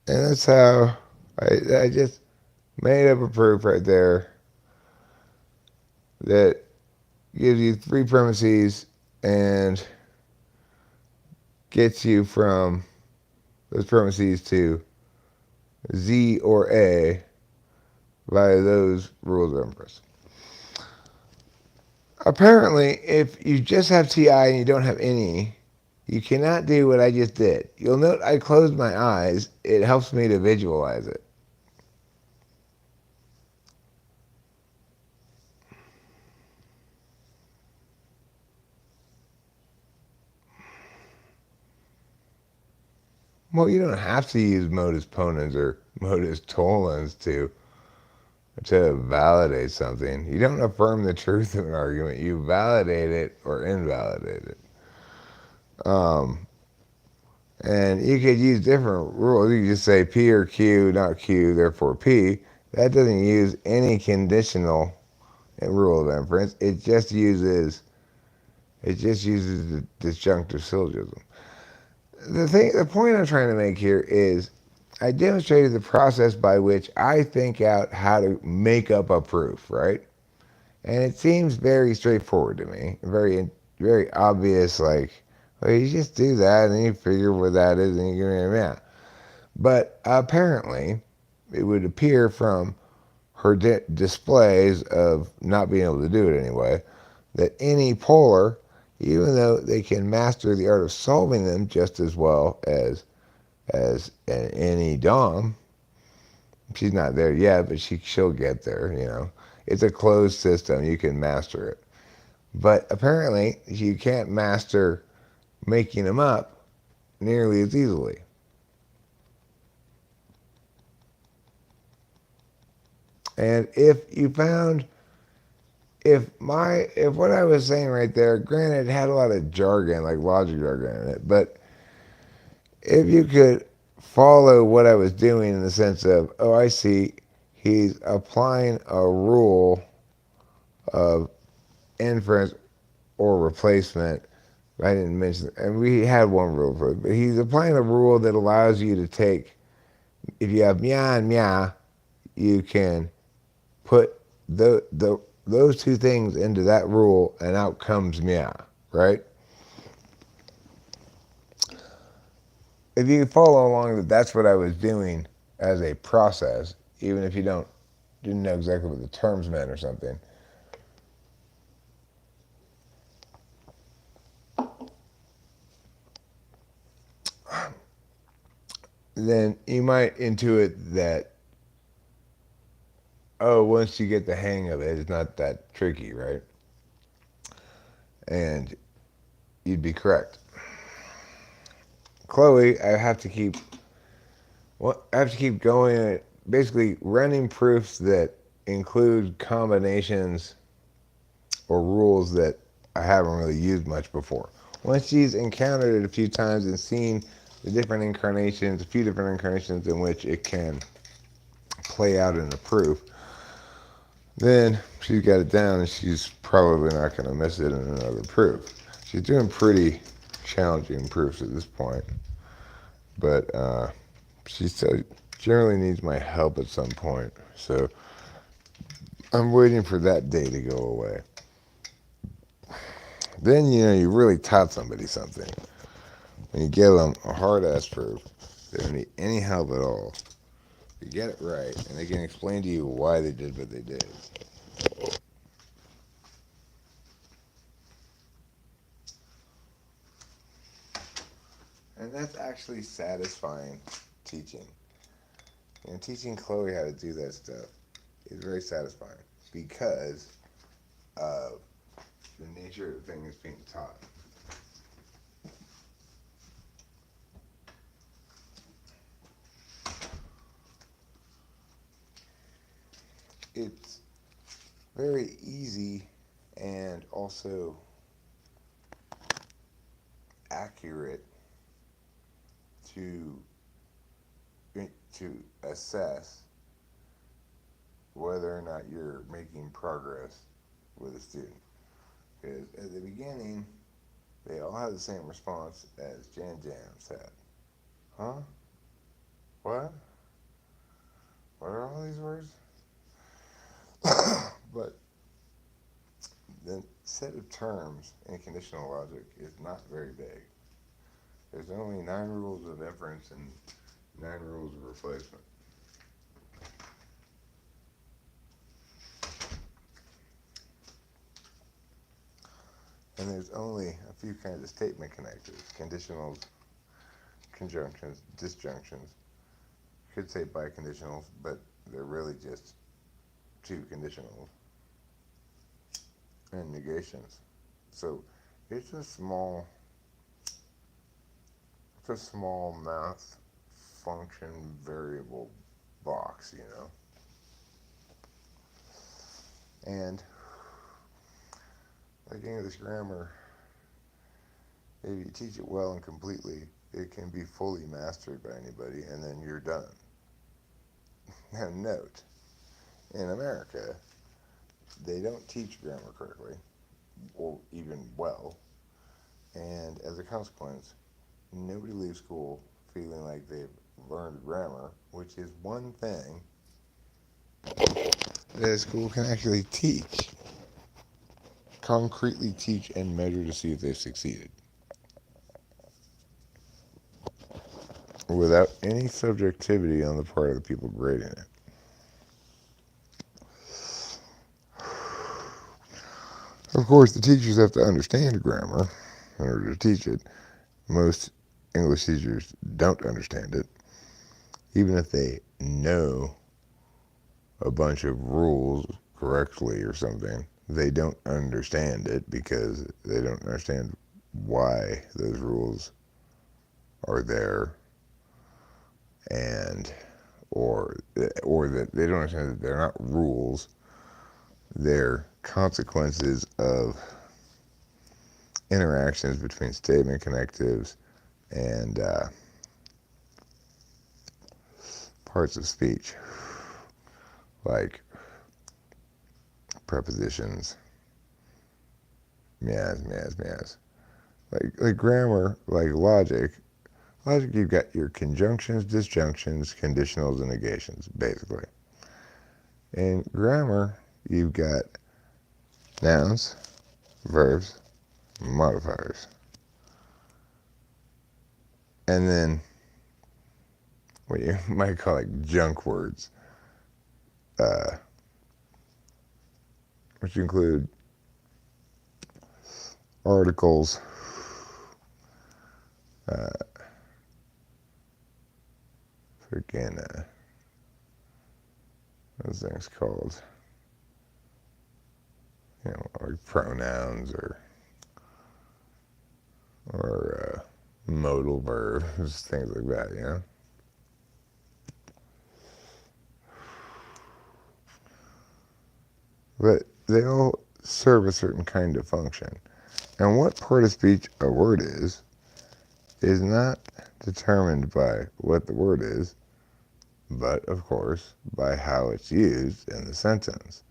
S1: And that's how I just made up a proof right there that gives you 3 premises and gets you from those premises to Z or A via those rules of inference. Apparently, if you just have TI and you don't have any, you cannot do what I just did. You'll note I closed my eyes. It helps me to visualize it. Well, you don't have to use modus ponens or modus tollens to validate something. You don't affirm the truth of an argument. You validate it or invalidate it. And you could use different rules. You could just say P or Q, not Q, therefore P. That doesn't use any conditional rule of inference. It just uses the disjunctive syllogism. The point I'm trying to make here is I demonstrated the process by which I think out how to make up a proof, right? And it seems very straightforward to me, very obvious. Like, well, you just do that and then you figure what that is and you get it out. But apparently, it would appear from her displays of not being able to do it anyway, that any polar, even though they can master the art of solving them just as well as any Dom, she's not there yet, but she'll get there, you know. It's a closed system. You can master it. But apparently, you can't master making them up nearly as easily. And if you found, if what I was saying right there, granted, it had a lot of jargon, like logic jargon in it, but if you could follow what I was doing in the sense of, oh, I see, he's applying a rule of inference or replacement. I didn't mention, and we had one rule for it, but he's applying a rule that allows you to take, if you have mia and mia, you can put those two things into that rule, and out comes mia, right? If you follow along, that's what I was doing as a process, even if you didn't know exactly what the terms meant or something. Then you might intuit that, oh, once you get the hang of it, it's not that tricky, right? And you'd be correct. Chloe, I have to keep Well, I have to keep going, basically running proofs that include combinations or rules that I haven't really used much before. Once she's encountered it a few times and seen the different incarnations, a few different incarnations in which it can play out in a proof, then she's got it down and she's probably not going to miss it in another proof. She's doing pretty challenging proofs at this point, but she still generally needs my help at some point. So I'm waiting for that day to go away. Then, you really taught somebody something. When you give them a hard-ass proof, they don't need any help at all. You get it right, and they can explain to you why they did what they did. And that's actually satisfying teaching. Teaching Chloe how to do that stuff is very satisfying because of the nature of the thing that's being taught. It's very easy and also accurate to assess whether or not you're making progress with a student. Because at the beginning, they all have the same response as Jan said. Huh? What? What are all these words? But the set of terms in conditional logic is not very big. There's only 9 rules of inference and 9 rules of replacement. And there's only a few kinds of statement connectors: conditionals, conjunctions, disjunctions. You could say biconditionals, but they're really just 2 conditionals. And negations. So it's a small math function variable box, And like English grammar, if you teach it well and completely, it can be fully mastered by anybody, and then you're done. Now, note, in America, they don't teach grammar correctly, or even well, and as a consequence, nobody leaves school feeling like they've learned grammar, which is one thing that a school can actually teach, concretely teach and measure to see if they've succeeded, without any subjectivity on the part of the people grading it. Of course, the teachers have to understand grammar in order to teach it. Most English teachers don't understand it. Even if they know a bunch of rules correctly or something, they don't understand it because they don't understand why those rules are there, and or that they don't understand that they're not rules, they're consequences of interactions between statement connectives and parts of speech, like prepositions, meows. Like grammar, like logic. Logic, you've got your conjunctions, disjunctions, conditionals, and negations, basically. In grammar, you've got nouns, verbs, modifiers. And then what you might call like junk words, which include articles, those things called, like pronouns or modal verbs, things like that, but they all serve a certain kind of function. And what part of speech a word is not determined by what the word is, but, of course, by how it's used in the sentence.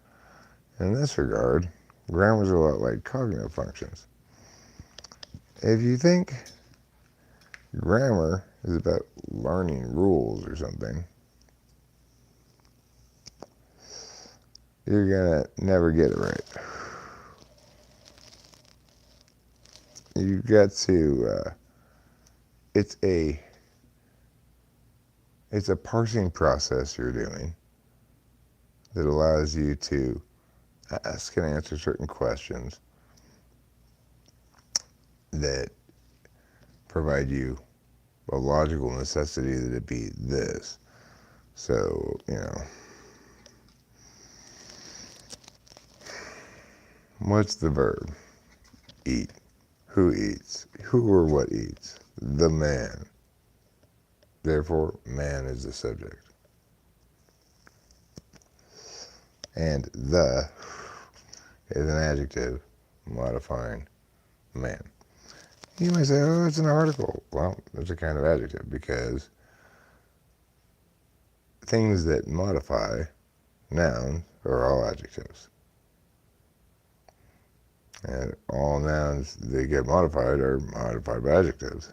S1: In this regard, grammar is a lot like cognitive functions. If you think grammar is about learning rules or something, you're gonna never get it right. You've got to, it's a parsing process you're doing that allows you to ask and answer certain questions that provide you a logical necessity that it be this. So, what's the verb? Eat. Who eats? Who or what eats? The man. Therefore, man is the subject. And the is an adjective modifying man. You might say, oh, it's an article. Well, it's a kind of adjective because things that modify nouns are all adjectives. And all nouns that get modified are modified by adjectives.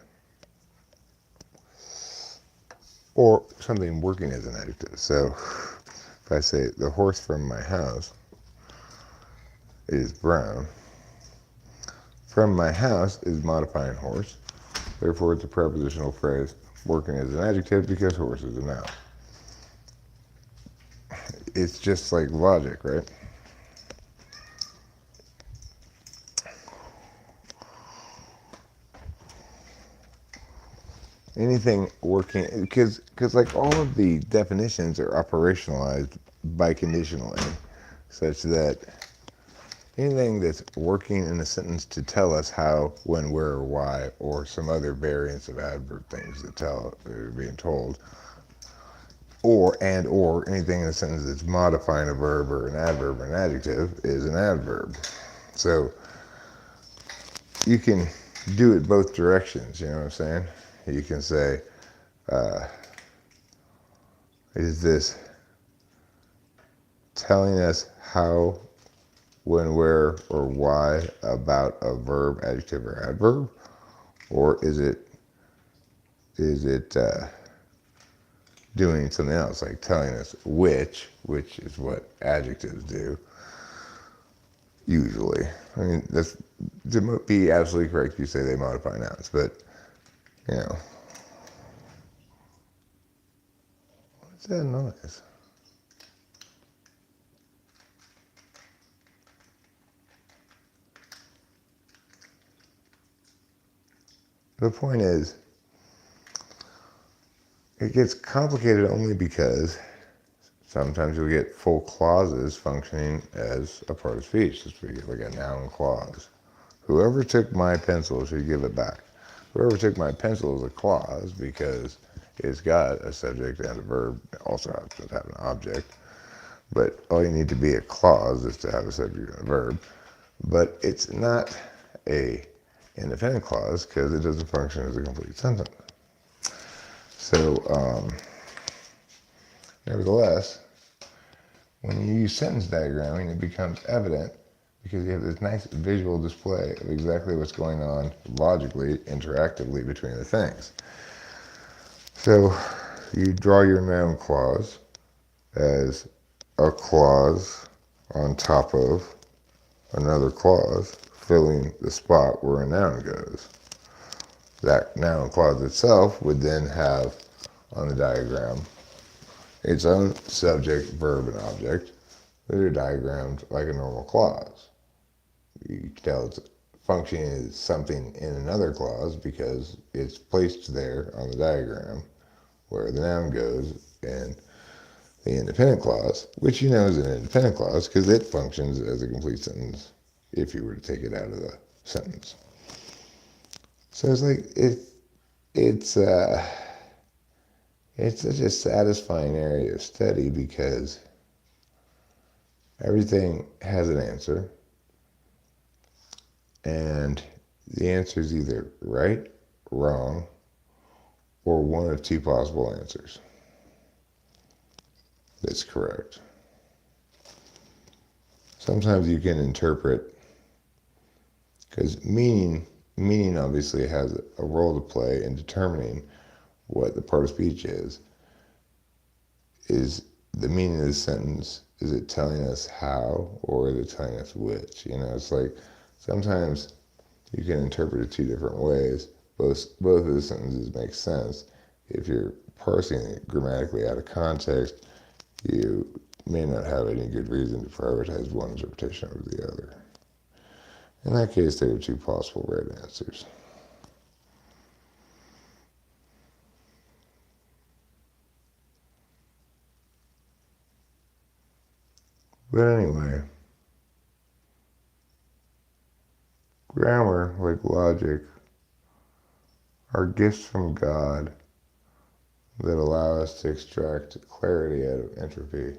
S1: Or something working as an adjective. So if I say, the horse from my house is brown, from my house is modifying horse. Therefore, it's a prepositional phrase working as an adjective because horse is a noun. It's just like logic, right? Anything working, because like all of the definitions are operationalized by conditionally, such that anything that's working in a sentence to tell us how, when, where, or why, or some other variants of adverb things that are being told, or anything in a sentence that's modifying a verb or an adverb or an adjective is an adverb. So you can do it both directions, you know what I'm saying? You can say, is this telling us how, when, where, or why about a verb, adjective, or adverb? Or is it doing something else, like telling us which is what adjectives do, usually. I mean, that's, to be absolutely correct, you say they modify nouns, but, what's that noise? The point is, it gets complicated only because sometimes you'll get full clauses functioning as a part of speech. Just like a noun clause. Whoever took my pencil should give it back. Whoever took my pencil is a clause because it's got a subject and a verb. It also happens to have an object. But all you need to be a clause is to have a subject and a verb. But it's not a independent clause because it doesn't function as a complete sentence. So, nevertheless, when you use sentence diagramming, it becomes evident because you have this nice visual display of exactly what's going on logically, interactively between the things. So you draw your noun clause as a clause on top of another clause filling the spot where a noun goes. That noun clause itself would then have on the diagram its own subject, verb, and object that are diagrammed like a normal clause. You can tell it's functioning as something in another clause because it's placed there on the diagram where the noun goes and the independent clause, which you know is an independent clause because it functions as a complete sentence if you were to take it out of the sentence. So it's like it's such a satisfying area of study because Everything has an answer, and the answer is either right, wrong, or one of two possible answers that's correct. Sometimes you can interpret, because meaning obviously has a role to play in determining what the part of speech is. Is the meaning of the sentence, is it telling us how, or is it telling us which? It's like sometimes you can interpret it two different ways. Both of the sentences make sense. If you're parsing it grammatically out of context, you may not have any good reason to prioritize one interpretation over the other. In that case, there are two possible right answers. But anyway, grammar, like logic, are gifts from God that allow us to extract clarity out of entropy.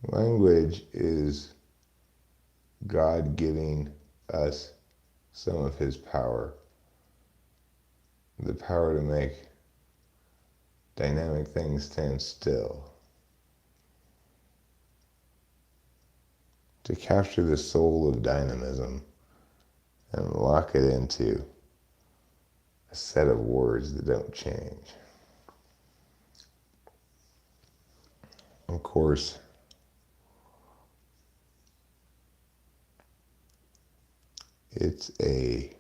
S1: Language is God giving us some of his power, the power to make dynamic things stand still, to capture the soul of dynamism and lock it into a set of words that don't change. Of course, it's a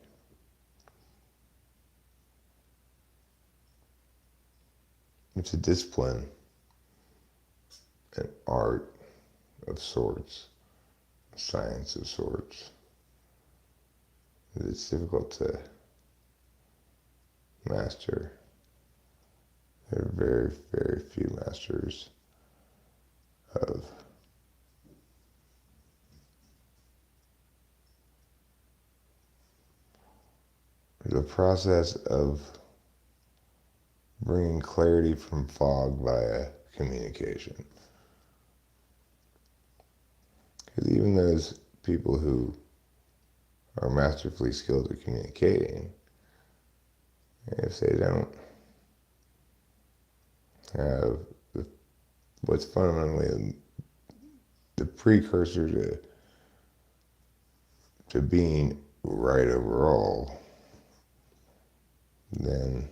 S1: discipline, an art of sorts, a science of sorts. It's difficult to master. There are very, very few masters of the process of bringing clarity from fog via communication. Because even those people who are masterfully skilled at communicating, if they don't have what's fundamentally the precursor to being right overall, then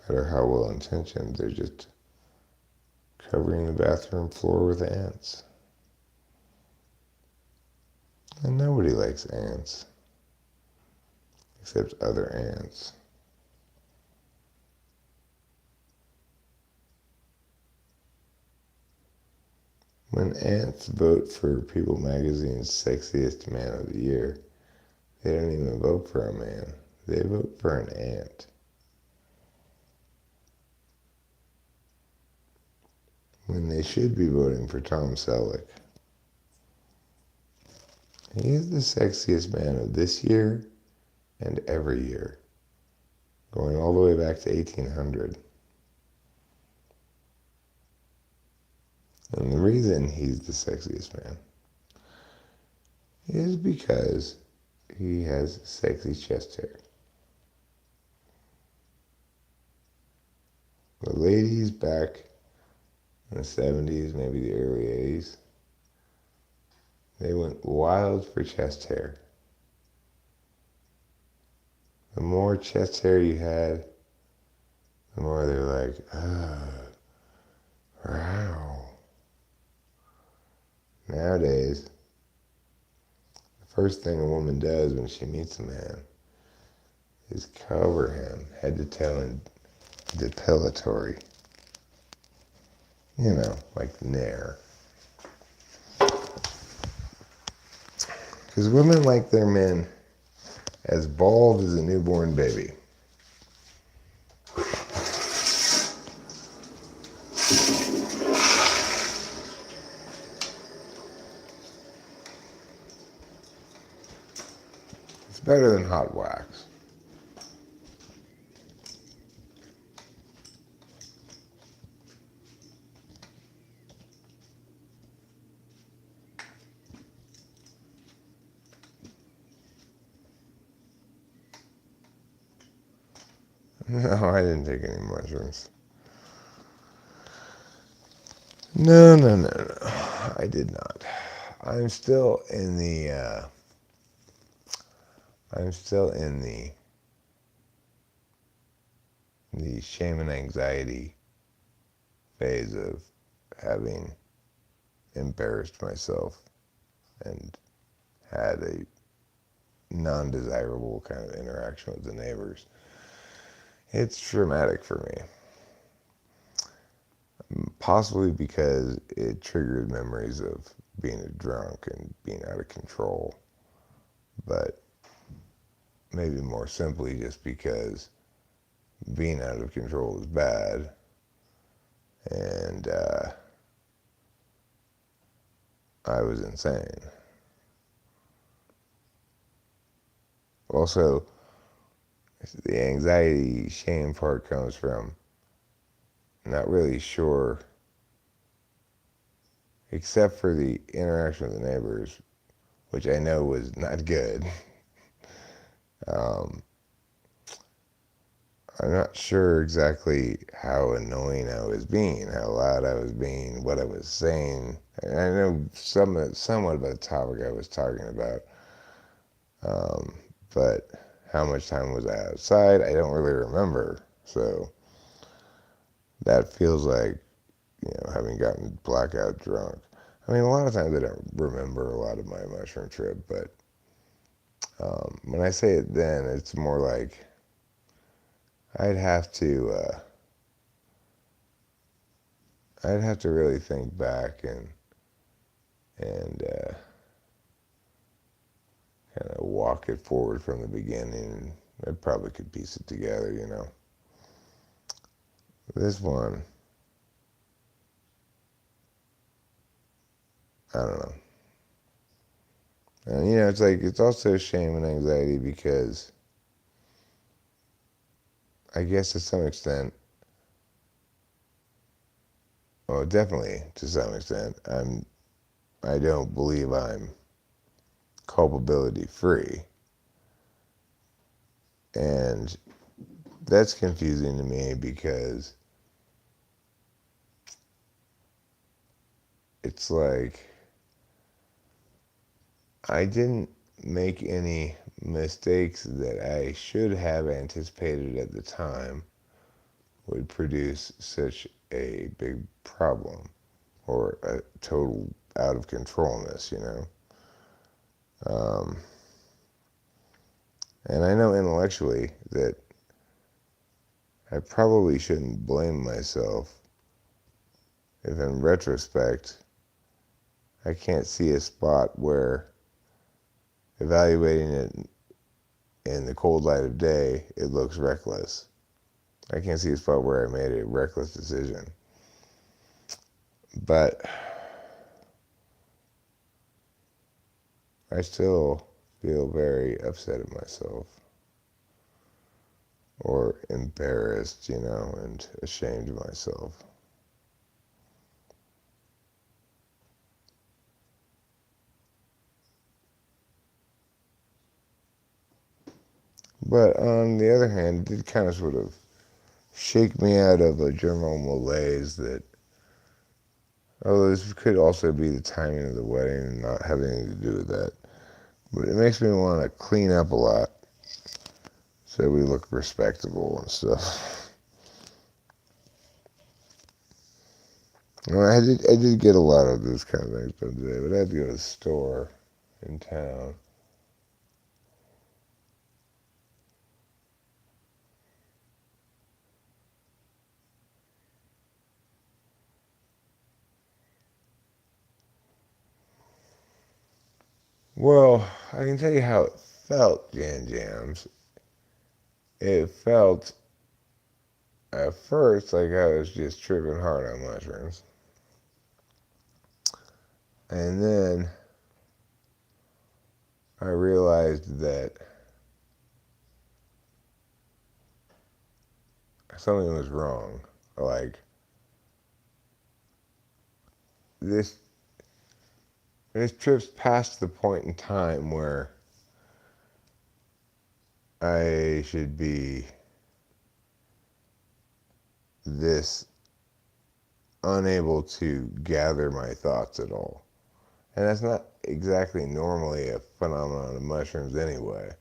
S1: no matter how well intentioned, they're just covering the bathroom floor with ants. And nobody likes ants, except other ants. When ants vote for People Magazine's Sexiest Man of the Year, they don't even vote for a man. They vote for an ant. When they should be voting for Tom Selleck. He's the sexiest man of this year and every year, going all the way back to 1800. And the reason he's the sexiest man is because he has sexy chest hair. The ladies back in the 70s, maybe the early 80s, they went wild for chest hair. The more chest hair you had, the more they were like, wow. Nowadays, the first thing a woman does when she meets a man is cover him head to toe in depilatory. Like Nair. Because women like their men as bald as a newborn baby. It's better than hot wax. No, I didn't take any mushrooms. No, no, no, no. I did not. I'm still in the, I'm still in the shame and anxiety phase of having embarrassed myself and had a non-desirable kind of interaction with the neighbors. It's traumatic for me, possibly because it triggered memories of being a drunk and being out of control, but maybe more simply just because being out of control is bad, and I was insane. Also, the anxiety, shame part comes from not really sure, except for the interaction with the neighbors, which I know was not good. Um, I'm not sure exactly how annoying I was being, how loud I was being, what I was saying. And I know somewhat about the topic I was talking about, but how much time was I outside, I don't really remember. So that feels like, having gotten blackout drunk. I mean, a lot of times I don't remember a lot of my mushroom trip, but when I say it then, it's more like I'd have to, I'd have to really think back and kind of walk it forward from the beginning. I probably could piece it together. This one, I don't know. And it's like, it's also shame and anxiety because I guess to some extent, well, definitely to some extent, I don't believe I'm culpability free. And that's confusing to me because it's like I didn't make any mistakes that I should have anticipated at the time would produce such a big problem or a total out of controlness. Um, and I know intellectually that I probably shouldn't blame myself if in retrospect I can't see a spot where evaluating it in the cold light of day, it looks reckless. I can't see a spot where I made a reckless decision. But I still feel very upset at myself or embarrassed, and ashamed of myself. But on the other hand, it did kind of sort of shake me out of a general malaise that, although this could also be the timing of the wedding and not have anything to do with that, but it makes me want to clean up a lot so we look respectable and stuff. Well, I did get a lot of those kind of things done today, but I had to go to the store in town. Well, I can tell you how it felt, Jan Jams. It felt at first like I was just tripping hard on mushrooms. And then I realized that something was wrong. Like, this this trip's past the point in time where I should be this unable to gather my thoughts at all. And that's not exactly normally a phenomenon of mushrooms anyway.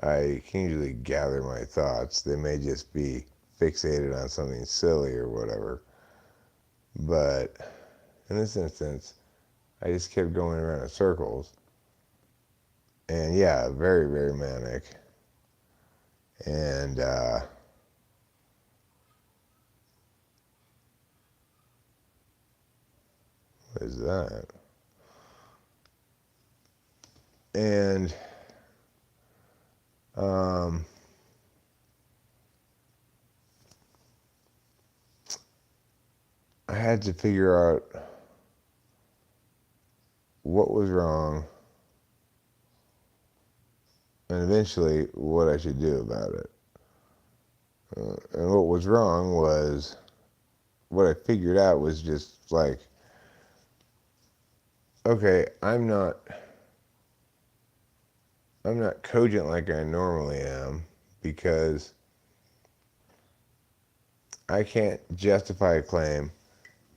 S1: I can usually gather my thoughts. They may just be fixated on something silly or whatever. But in this instance, I just kept going around in circles. And yeah, very, very manic. And what is that? And I had to figure out what was wrong and eventually what I should do about it. And what was wrong was, what I figured out was just like, okay, I'm not cogent like I normally am because I can't justify a claim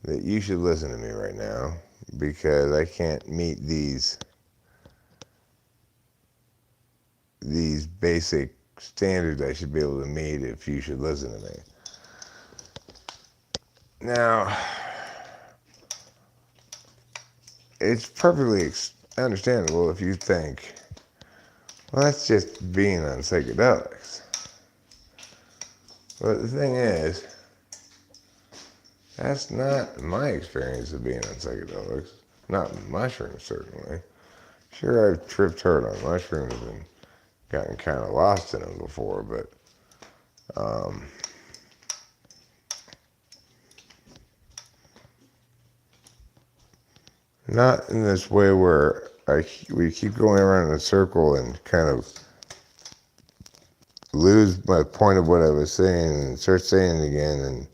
S1: that you should listen to me right now because I can't meet these basic standards I should be able to meet if you should listen to me. Now, it's perfectly understandable if you think, well, that's just being on psychedelics. But the thing is, that's not my experience of being on psychedelics. Not mushrooms, certainly. Sure, I've tripped hard on mushrooms and gotten kind of lost in them before, but not in this way where we keep going around in a circle and kind of lose my point of what I was saying and start saying it again.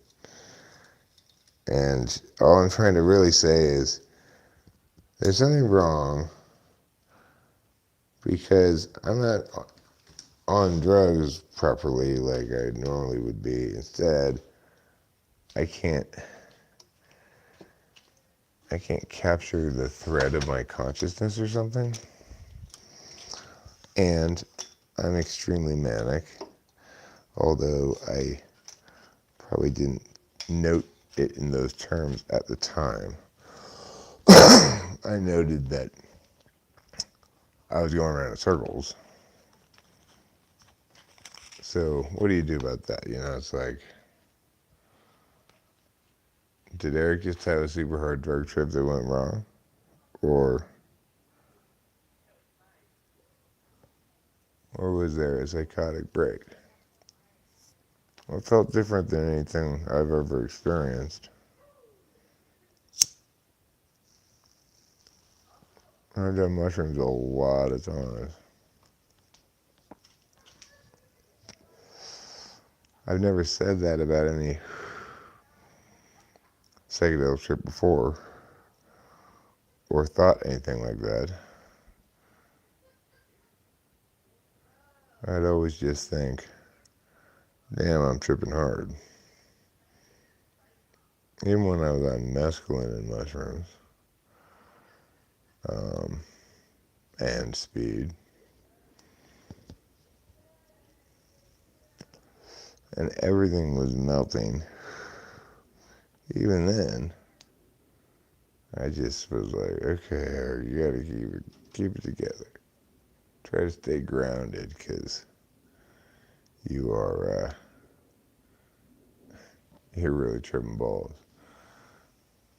S1: And all I'm trying to really say is there's something wrong because I'm not on drugs properly like I normally would be. Instead, I can't capture the thread of my consciousness or something. And I'm extremely manic, although I probably didn't note it in those terms at the time. I noted that I was going around in circles. So what do you do about that? You know, it's like, did Eric just have a super hard drug trip that went wrong? Or was there a psychotic break? Well, it felt different than anything I've ever experienced. I've done mushrooms a lot of times. I've never said that about any psychedelic trip before or thought anything like that. I'd always just think, damn, I'm tripping hard. Even when I was on mescaline and mushrooms and speed. And everything was melting. Even then, I just was like, okay, you gotta keep it together. Try to stay grounded, because you're really tripping balls.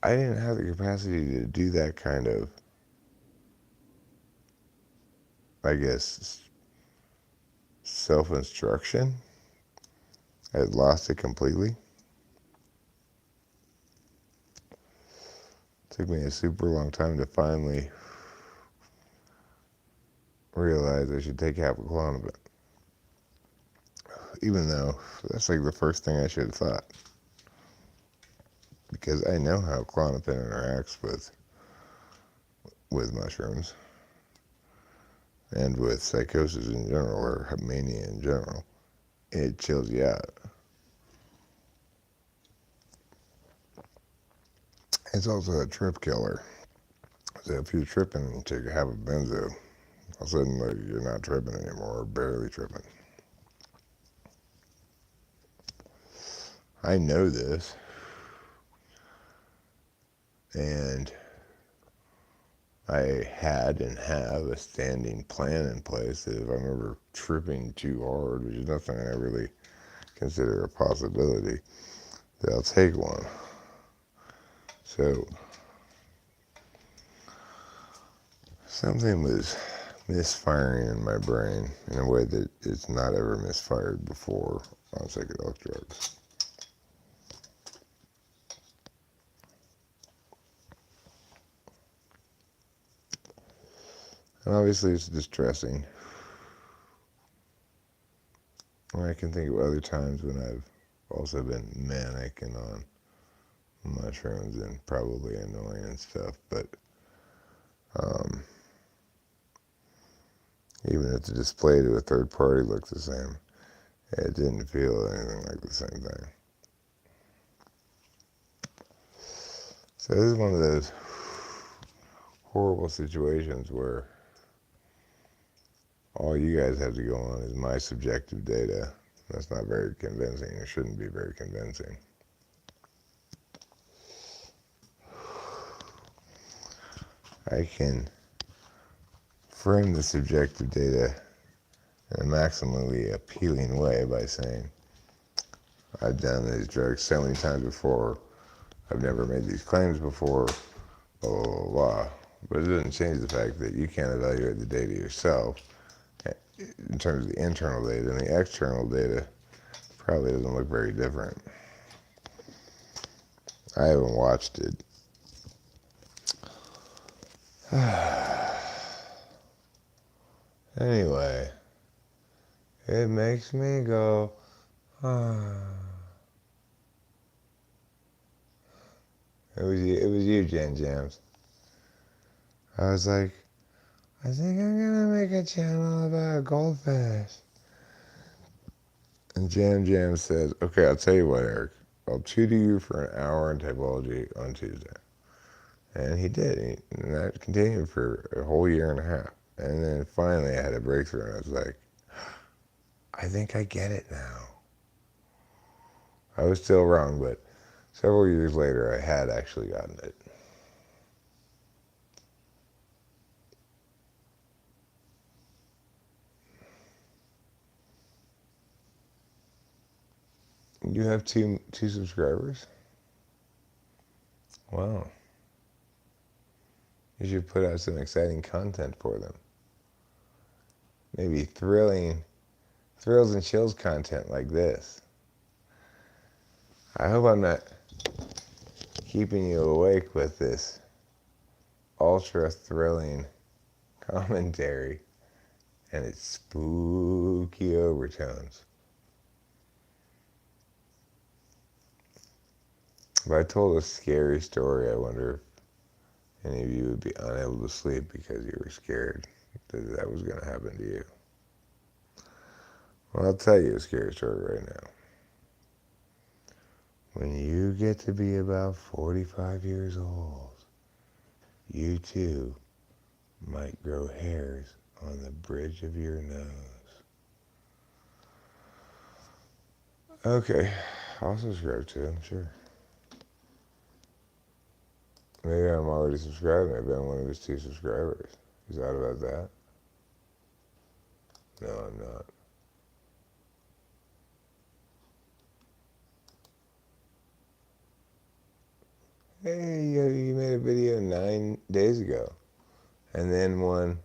S1: I didn't have the capacity to do that kind of, I guess, self-instruction. I had lost it completely. It took me a super long time to finally realize I should take Clonopin. Even though that's like the first thing I should have thought. Because I know how Clonopin interacts with mushrooms. And with psychosis in general, or mania in general. It chills you out. It's also a trip killer. So if you're tripping to have a benzo, all of a sudden like, you're not tripping anymore, or barely tripping. I know this, and I had and have a standing plan in place that if I'm ever tripping too hard, which is nothing I really consider a possibility, that I'll take one. So something was misfiring in my brain in a way that it's not ever misfired before on psychedelic drugs. And obviously it's distressing. Or I can think of other times when I've also been manic and on mushrooms and probably annoying and stuff, but even if the display to a third party looked the same, it didn't feel anything like the same thing. So this is one of those horrible situations where all you guys have to go on is my subjective data. That's not very convincing. It shouldn't be very convincing. I can frame the subjective data in a maximally appealing way by saying, I've done these drugs so many times before, I've never made these claims before, blah, blah, blah, blah. But it doesn't change the fact that you can't evaluate the data yourself in terms of the internal data, and the external data probably doesn't look very different. I haven't watched it. Anyway, it makes me go, ah. It was you, Jan Jams. I was like, I think I'm gonna make a channel about goldfish. And Jam says, okay, I'll tell you what, Eric. I'll tutor you for an hour in typology on Tuesday. And he did. And that continued for a whole year and a half. And then finally I had a breakthrough and I was like, I think I get it now. I was still wrong, but several years later I had actually gotten it. You have two subscribers? Wow. You should put out some exciting content for them. Maybe thrills and chills content like this. I hope I'm not keeping you awake with this ultra thrilling commentary and its spooky overtones. If I told a scary story, I wonder if any of you would be unable to sleep because you were scared that that was going to happen to you. Well, I'll tell you a scary story right now. When you get to be about 45 years old, you too might grow hairs on the bridge of your nose. Okay, I'll subscribe to him, sure. Maybe I'm already subscribed. Maybe I'm one of his 2 subscribers. He's out about that? No, I'm not. Hey, you made a video 9 days ago, and then one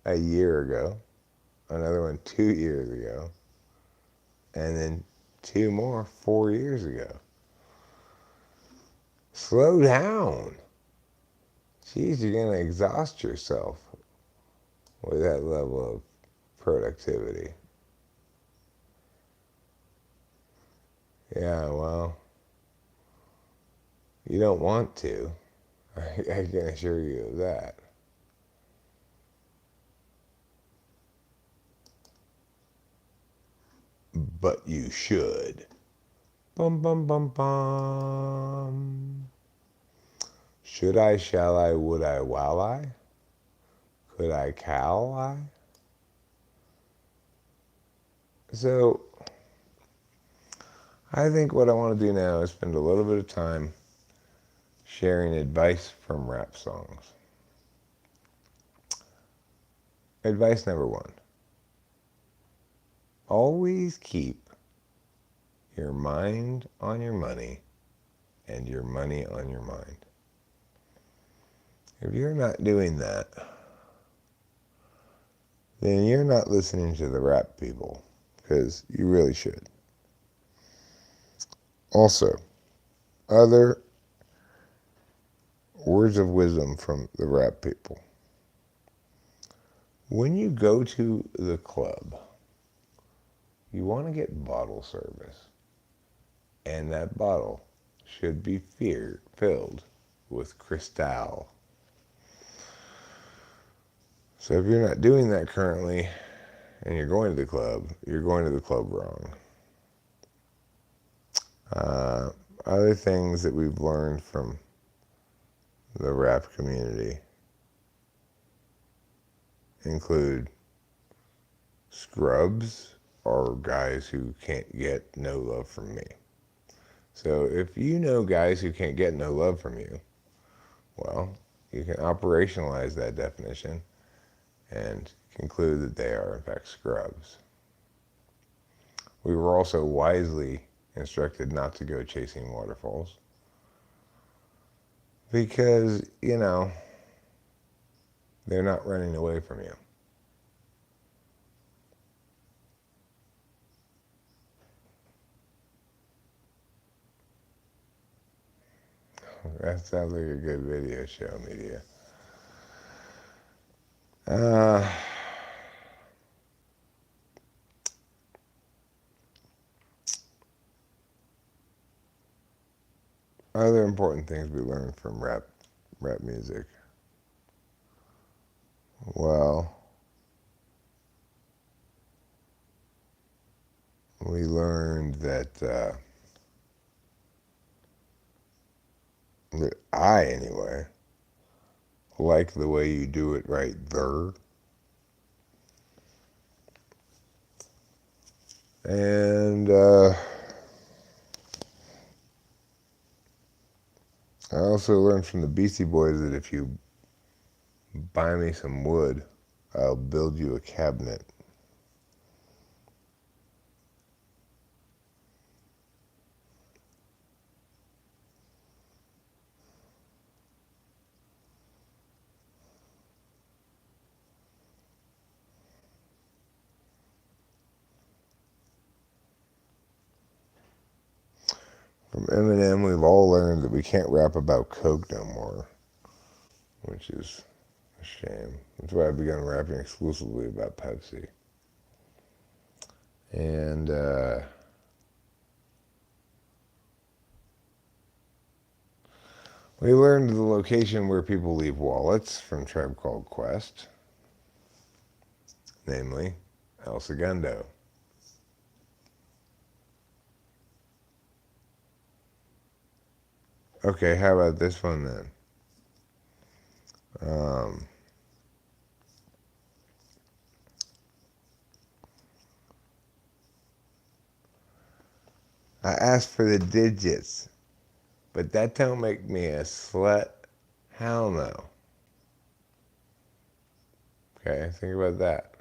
S1: a year ago, another one 2 years ago, and then 2 more 4 years ago. Slow down. Jeez, you're going to exhaust yourself with that level of productivity. Yeah, well, you don't want to. I can assure you of that. But you should. Bum, bum, bum, bum. Should I, shall I, would I, while I? Could I, cal I? So I think what I want to do now is spend a little bit of time sharing advice from rap songs. Advice number one. Always keep your mind on your money and your money on your mind. If you're not doing that, then you're not listening to the rap people, because you really should. Also, other words of wisdom from the rap people. When you go to the club, you want to get bottle service. And that bottle should be filled with Cristal. So if you're not doing that currently and you're going to the club wrong. Other things that we've learned from the rap community include scrubs are guys who can't get no love from me. So if you know guys who can't get no love from you, well, you can operationalize that definition and conclude that they are in fact scrubs. We were also wisely instructed not to go chasing waterfalls because, they're not running away from you. That sounds like a good video show media. Other important things we learned from rap music. Well, we learned that I, anyway, like the way you do it right there. And I also learned from the Beastie Boys that if you buy me some wood, I'll build you a cabinet. From Eminem, we've all learned that we can't rap about Coke no more, which is a shame. That's why I've begun rapping exclusively about Pepsi. And we learned the location where people leave wallets from Tribe Called Quest, namely El Segundo. Okay, how about this one then? I asked for the digits, but that don't make me a slut. Hell no. Okay, think about that.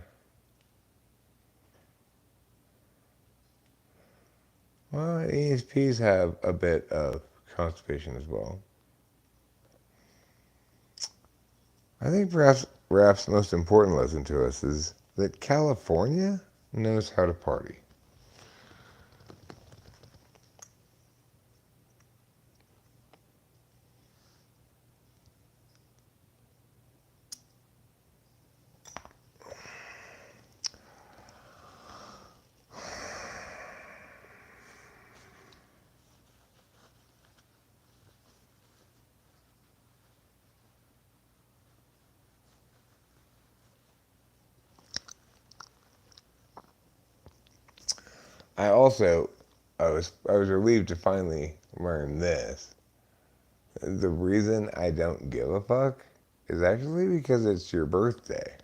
S1: Well, ESPs have a bit of constipation as well. I think perhaps rap's most important lesson to us is that California knows how to party. I was relieved to finally learn this, The reason I don't give a fuck is actually because it's your birthday.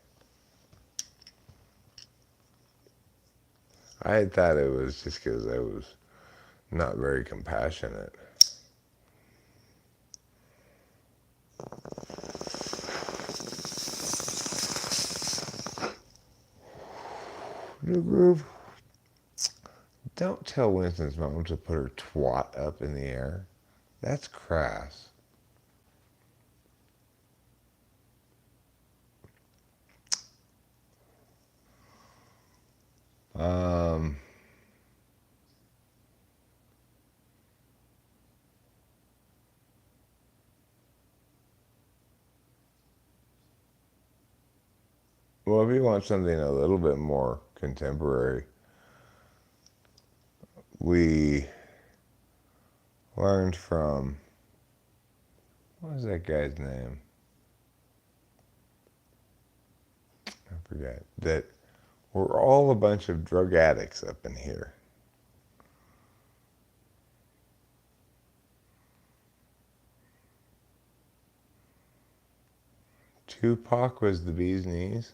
S1: I had thought it was just because I was not very compassionate. New groove. Don't tell Winston's mom to put her twat up in the air. That's crass. Um, well, if you want something a little bit more contemporary, we learned from, what was that guy's name? I forget. That we're all a bunch of drug addicts up in here. Tupac was the bee's knees.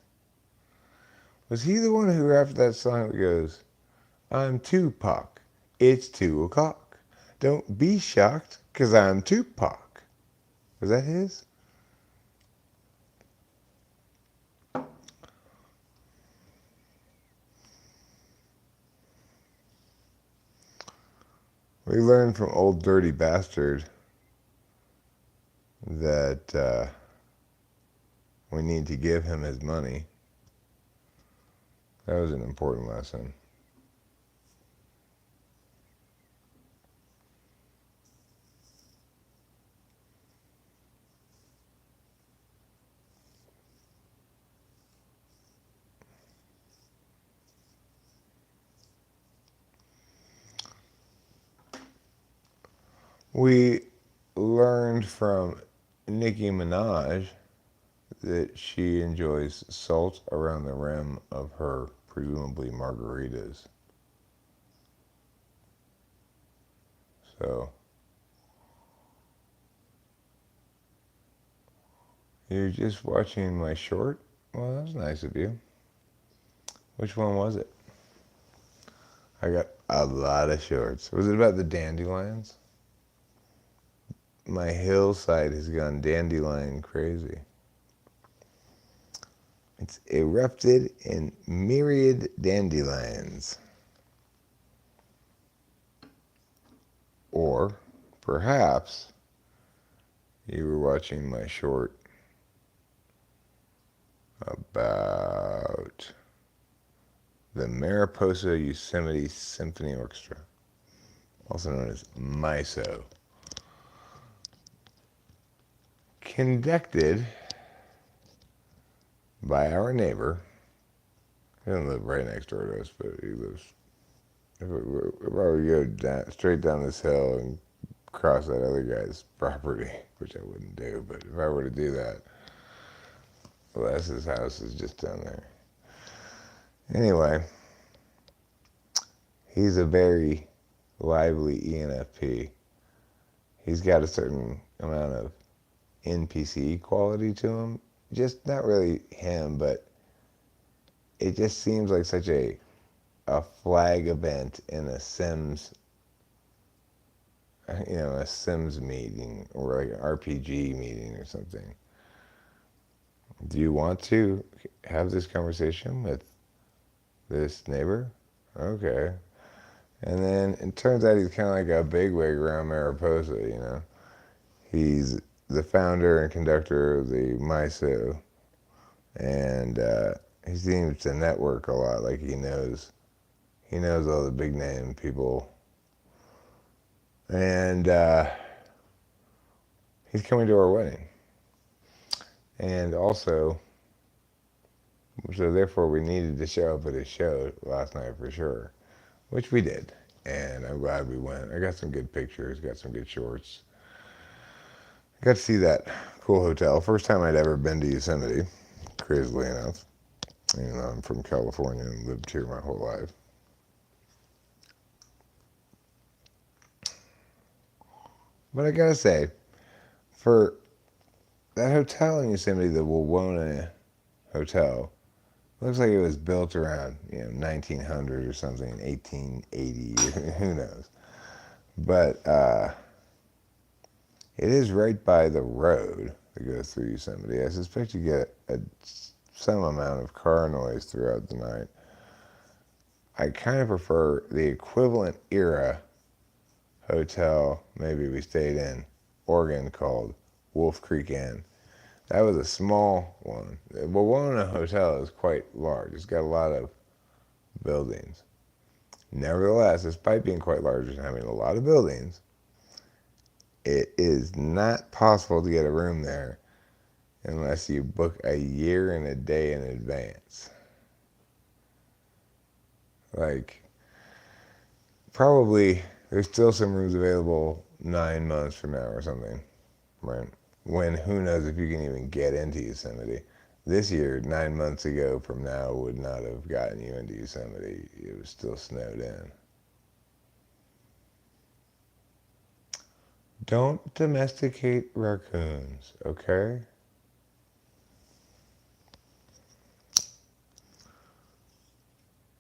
S1: Was he the one who rapped that song that goes, I'm Tupac, it's 2 o'clock. Don't be shocked, 'cause I'm Tupac. Was that his? We learned from Old Dirty Bastard that we need to give him his money. That was an important lesson. We learned from Nicki Minaj that she enjoys salt around the rim of her presumably margaritas. So, you're just watching my short? Well, that was nice of you. Which one was it? I got a lot of shorts. Was it about the dandelions? My hillside has gone dandelion crazy. It's erupted in myriad dandelions. Or perhaps you were watching my short about the Mariposa Yosemite Symphony Orchestra, also known as MISO, conducted by our neighbor. He doesn't live right next door to us, but he lives. If I would go straight down this hill and cross that other guy's property, which I wouldn't do, but if I were to do that, Les's house is just down there. Anyway, he's a very lively ENFP. He's got a certain amount of NPC quality to him. Just not really him, but it just seems like such a flag event in a Sims, a Sims meeting or like an RPG meeting or something. Do you want to have this conversation with this neighbor? Okay. And then it turns out he's kind of like a bigwig around Mariposa, He's the founder and conductor of the MISO, and he seems to network a lot. Like he knows all the big name people, and he's coming to our wedding. And also, so therefore we needed to show up at his show last night for sure, which we did. And I'm glad we went. I got some good pictures, got some good shorts. I got to see that cool hotel. First time I'd ever been to Yosemite, crazily enough. I'm from California and lived here my whole life. But I gotta say, for that hotel in Yosemite, the Wawona Hotel, looks like it was built around 1900 or something, 1880, who knows. But it is right by the road that goes through Yosemite. I suspect you get some amount of car noise throughout the night. I kind of prefer the equivalent era hotel maybe we stayed in Oregon called Wolf Creek Inn. That was a small one. The Wawona Hotel is quite large. It's got a lot of buildings. Nevertheless, despite being quite large and having a lot of buildings, it is not possible to get a room there unless you book a year and a day in advance. Like, probably there's still some rooms available 9 months from now or something, right? When who knows if you can even get into Yosemite. This year, 9 months ago from now, would not have gotten you into Yosemite. It was still snowed in. Don't domesticate raccoons, okay?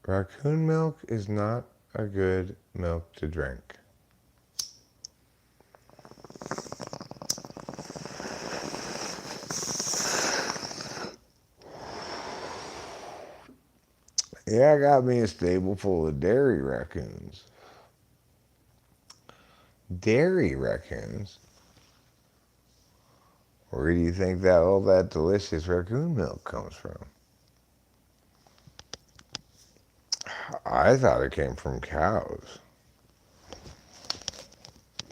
S1: Raccoon milk is not a good milk to drink. Yeah, I got me a stable full of dairy raccoons. Dairy raccoons? Where do you think that all that delicious raccoon milk comes from? I thought it came from cows.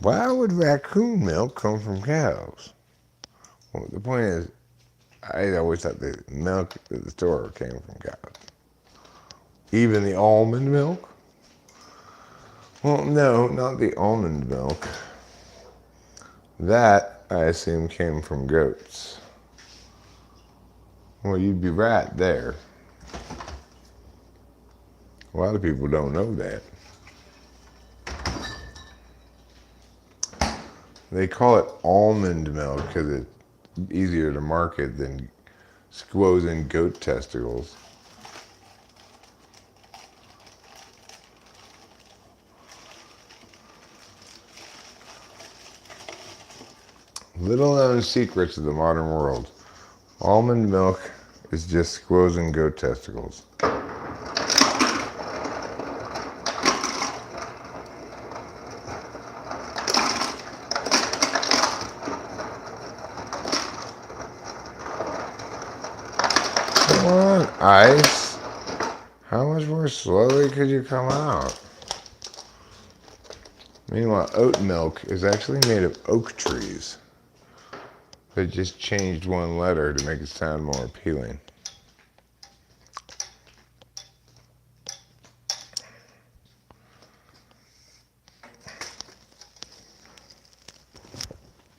S1: Why would raccoon milk come from cows? Well, the point is, I always thought the milk at the store came from cows. Even the almond milk? Well, no, not the almond milk. That, I assume, came from goats. Well, you'd be right there. A lot of people don't know that. They call it almond milk because it's easier to market than squozen goat testicles. Little known secrets of the modern world. Almond milk is just squozen goat testicles. Come on, ice. How much more slowly could you come out? Meanwhile, oat milk is actually made of oak trees. They just changed one letter to make it sound more appealing.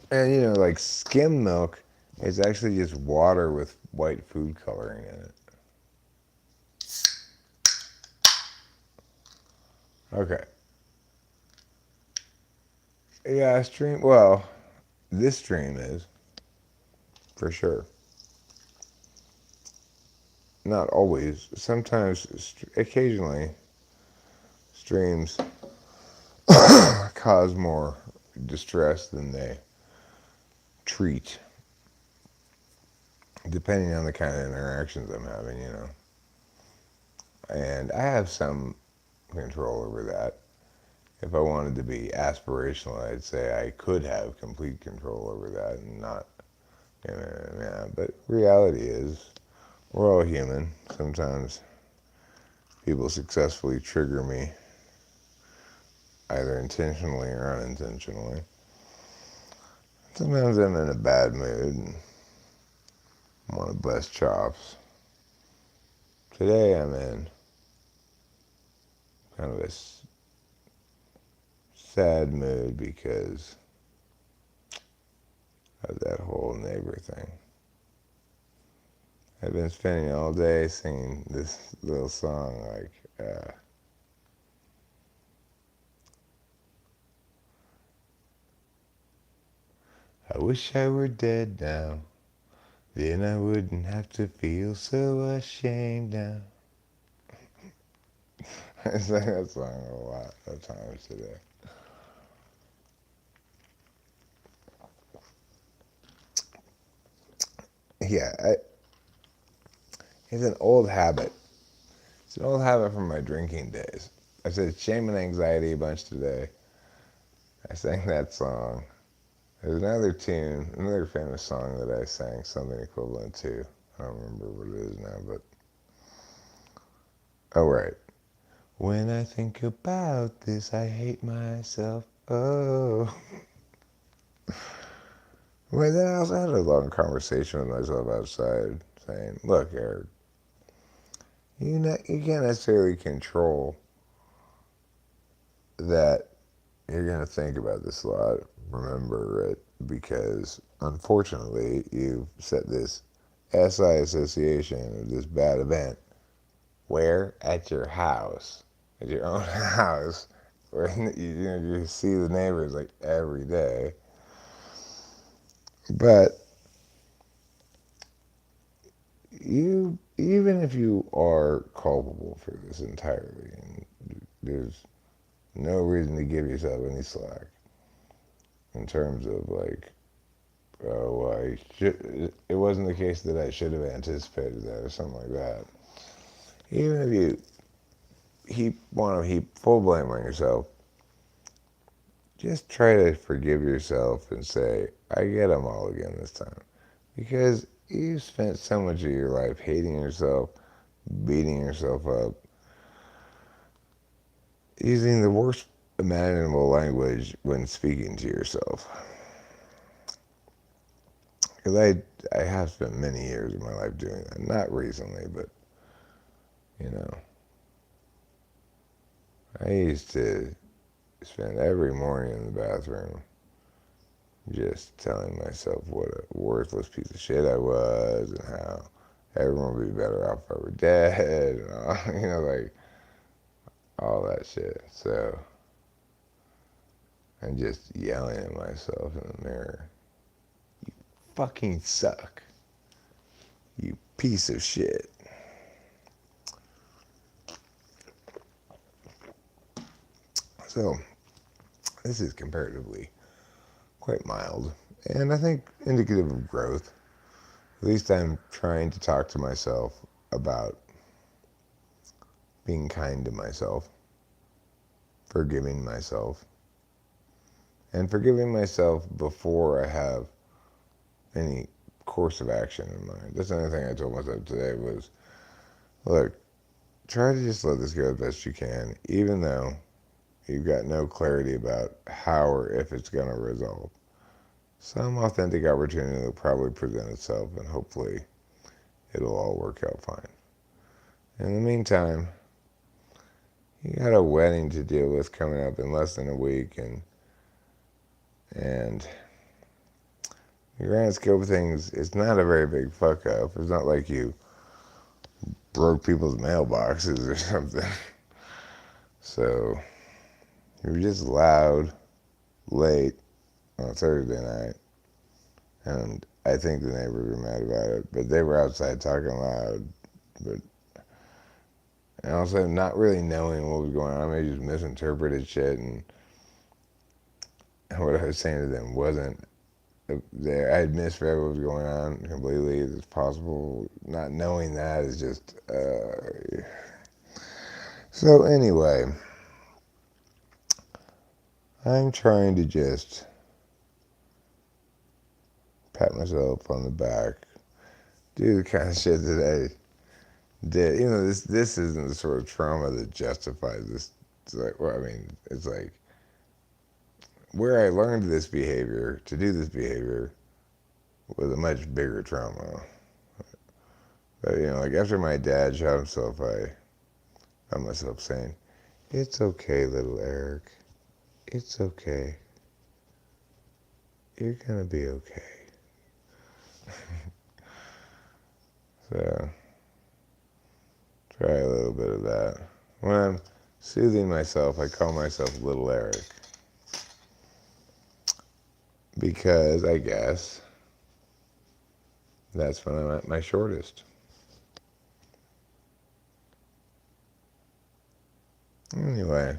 S1: And like skim milk is actually just water with white food coloring in it. Okay. Yeah, this stream is, for sure. Not always. Sometimes, occasionally, streams cause more distress than they treat, depending on the kind of interactions I'm having, And I have some control over that. If I wanted to be aspirational, I'd say I could have complete control over that and not, yeah. But reality is, we're all human. Sometimes people successfully trigger me, either intentionally or unintentionally. Sometimes I'm in a bad mood and want to bust chops. Today I'm in kind of a sad mood because of that whole neighbor thing. I've been spending all day singing this little song I wish I were dead now. Then I wouldn't have to feel so ashamed now. I sang that song a lot of times today. Yeah, it's an old habit. It's an old habit from my drinking days. I said shame and anxiety a bunch today. I sang that song. There's another tune, another famous song that I sang something equivalent to. I don't remember what it is now, but oh right. When I think about this, I hate myself. Oh. Well, then I also had a long conversation with myself outside, saying, "Look, Eric, you can't necessarily control that you're going to think about this a lot. Remember it, because unfortunately, you've set this SI association of this bad event. Where? At your house, at your own house, where you see the neighbors like every day. But you, even if you are culpable for this entirely, and there's no reason to give yourself any slack in terms of like, oh, I should. It wasn't the case that I should have anticipated that or something like that. Even if you want to heap full blame on yourself, just try to forgive yourself and say, I get them all again this time. Because you spent so much of your life hating yourself, beating yourself up, using the worst imaginable language when speaking to yourself. Because I have spent many years of my life doing that. Not recently, but, you know, I used to spend every morning in the bathroom just telling myself what a worthless piece of shit I was and how everyone would be better off if I were dead and all, like all that shit. So I'm just yelling at myself in the mirror. You fucking suck. You piece of shit. So this is comparatively quite mild and I think indicative of growth. At least I'm trying to talk to myself about being kind to myself, forgiving myself, and forgiving myself before I have any course of action in mind. That's another thing I told myself today was, look, try to just let this go as best you can, even though you've got no clarity about how or if it's going to resolve. Some authentic opportunity will probably present itself, and hopefully it'll all work out fine. In the meantime, you got a wedding to deal with coming up in less than a week, and the grand scope of things, it's not a very big fuck up. It's not like you broke people's mailboxes or something. So you were just loud, late on a Thursday night, and I think the neighbors were mad about it, but they were outside talking loud, and also not really knowing what was going on. Maybe just misinterpreted shit, and what I was saying to them wasn't there. I had misread what was going on completely. It's possible. Not knowing that is just. So anyway, I'm trying to just pat myself on the back, do the kind of shit that I did. This isn't the sort of trauma that justifies this. It's like, well, I mean, it's like where I learned this behavior, to do this behavior, was a much bigger trauma. But, like after my dad shot himself, I found myself saying, it's okay, little Eric. It's okay. You're gonna be okay. So, try a little bit of that. When I'm soothing myself, I call myself Little Eric. because I guess that's when I'm at my shortest. Anyway,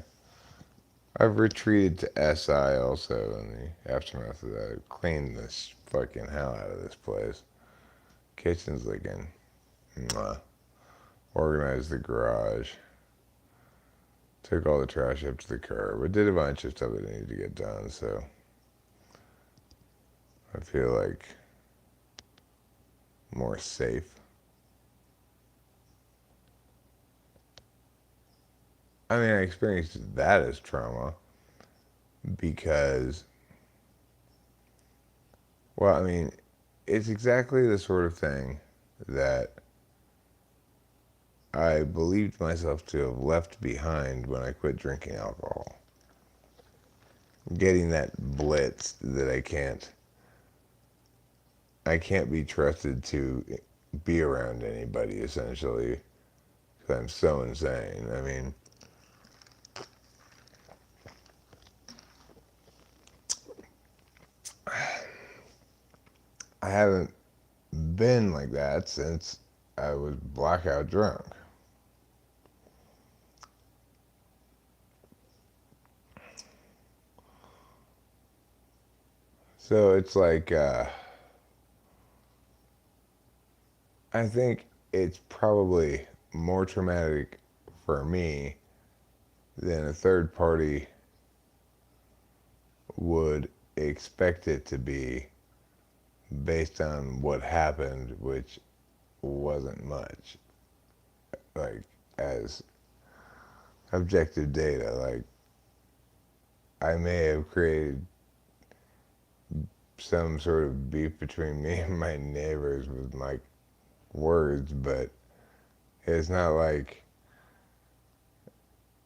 S1: I've retreated to SI also in the aftermath of that. I've cleaned this fucking hell out of this place. Kitchen's looking mwah. Organized the garage. Took all the trash up to the curb. I did a bunch of stuff that needed to get done, so I feel like more safe. I mean, I experienced that as trauma because, well, I mean, it's exactly the sort of thing that I believed myself to have left behind when I quit drinking alcohol. Getting that blitz that I can't be trusted to be around anybody, essentially, because I'm so insane. I mean, I haven't been like that since I was blackout drunk. So it's like, I think it's probably more traumatic for me than a third party would expect it to be based on what happened, which wasn't much. Like, as objective data, like, I may have created some sort of beef between me and my neighbors with my words, but it's not like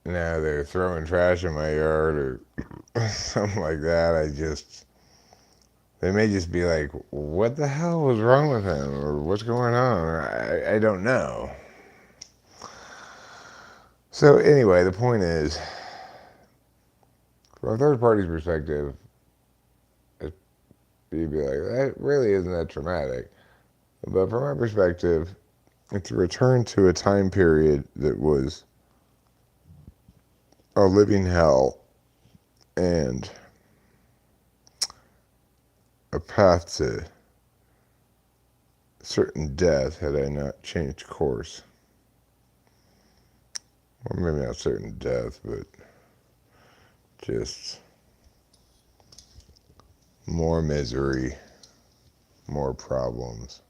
S1: now they're throwing trash in my yard or something like that. They may just be like, what the hell was wrong with him? Or what's going on? Or I don't know. So anyway, the point is, from a third party's perspective, you'd be like, that really isn't that traumatic. But from my perspective, it's a return to a time period that was a living hell and a path to certain death had I not changed course. Well, maybe not certain death, but just more misery, more problems.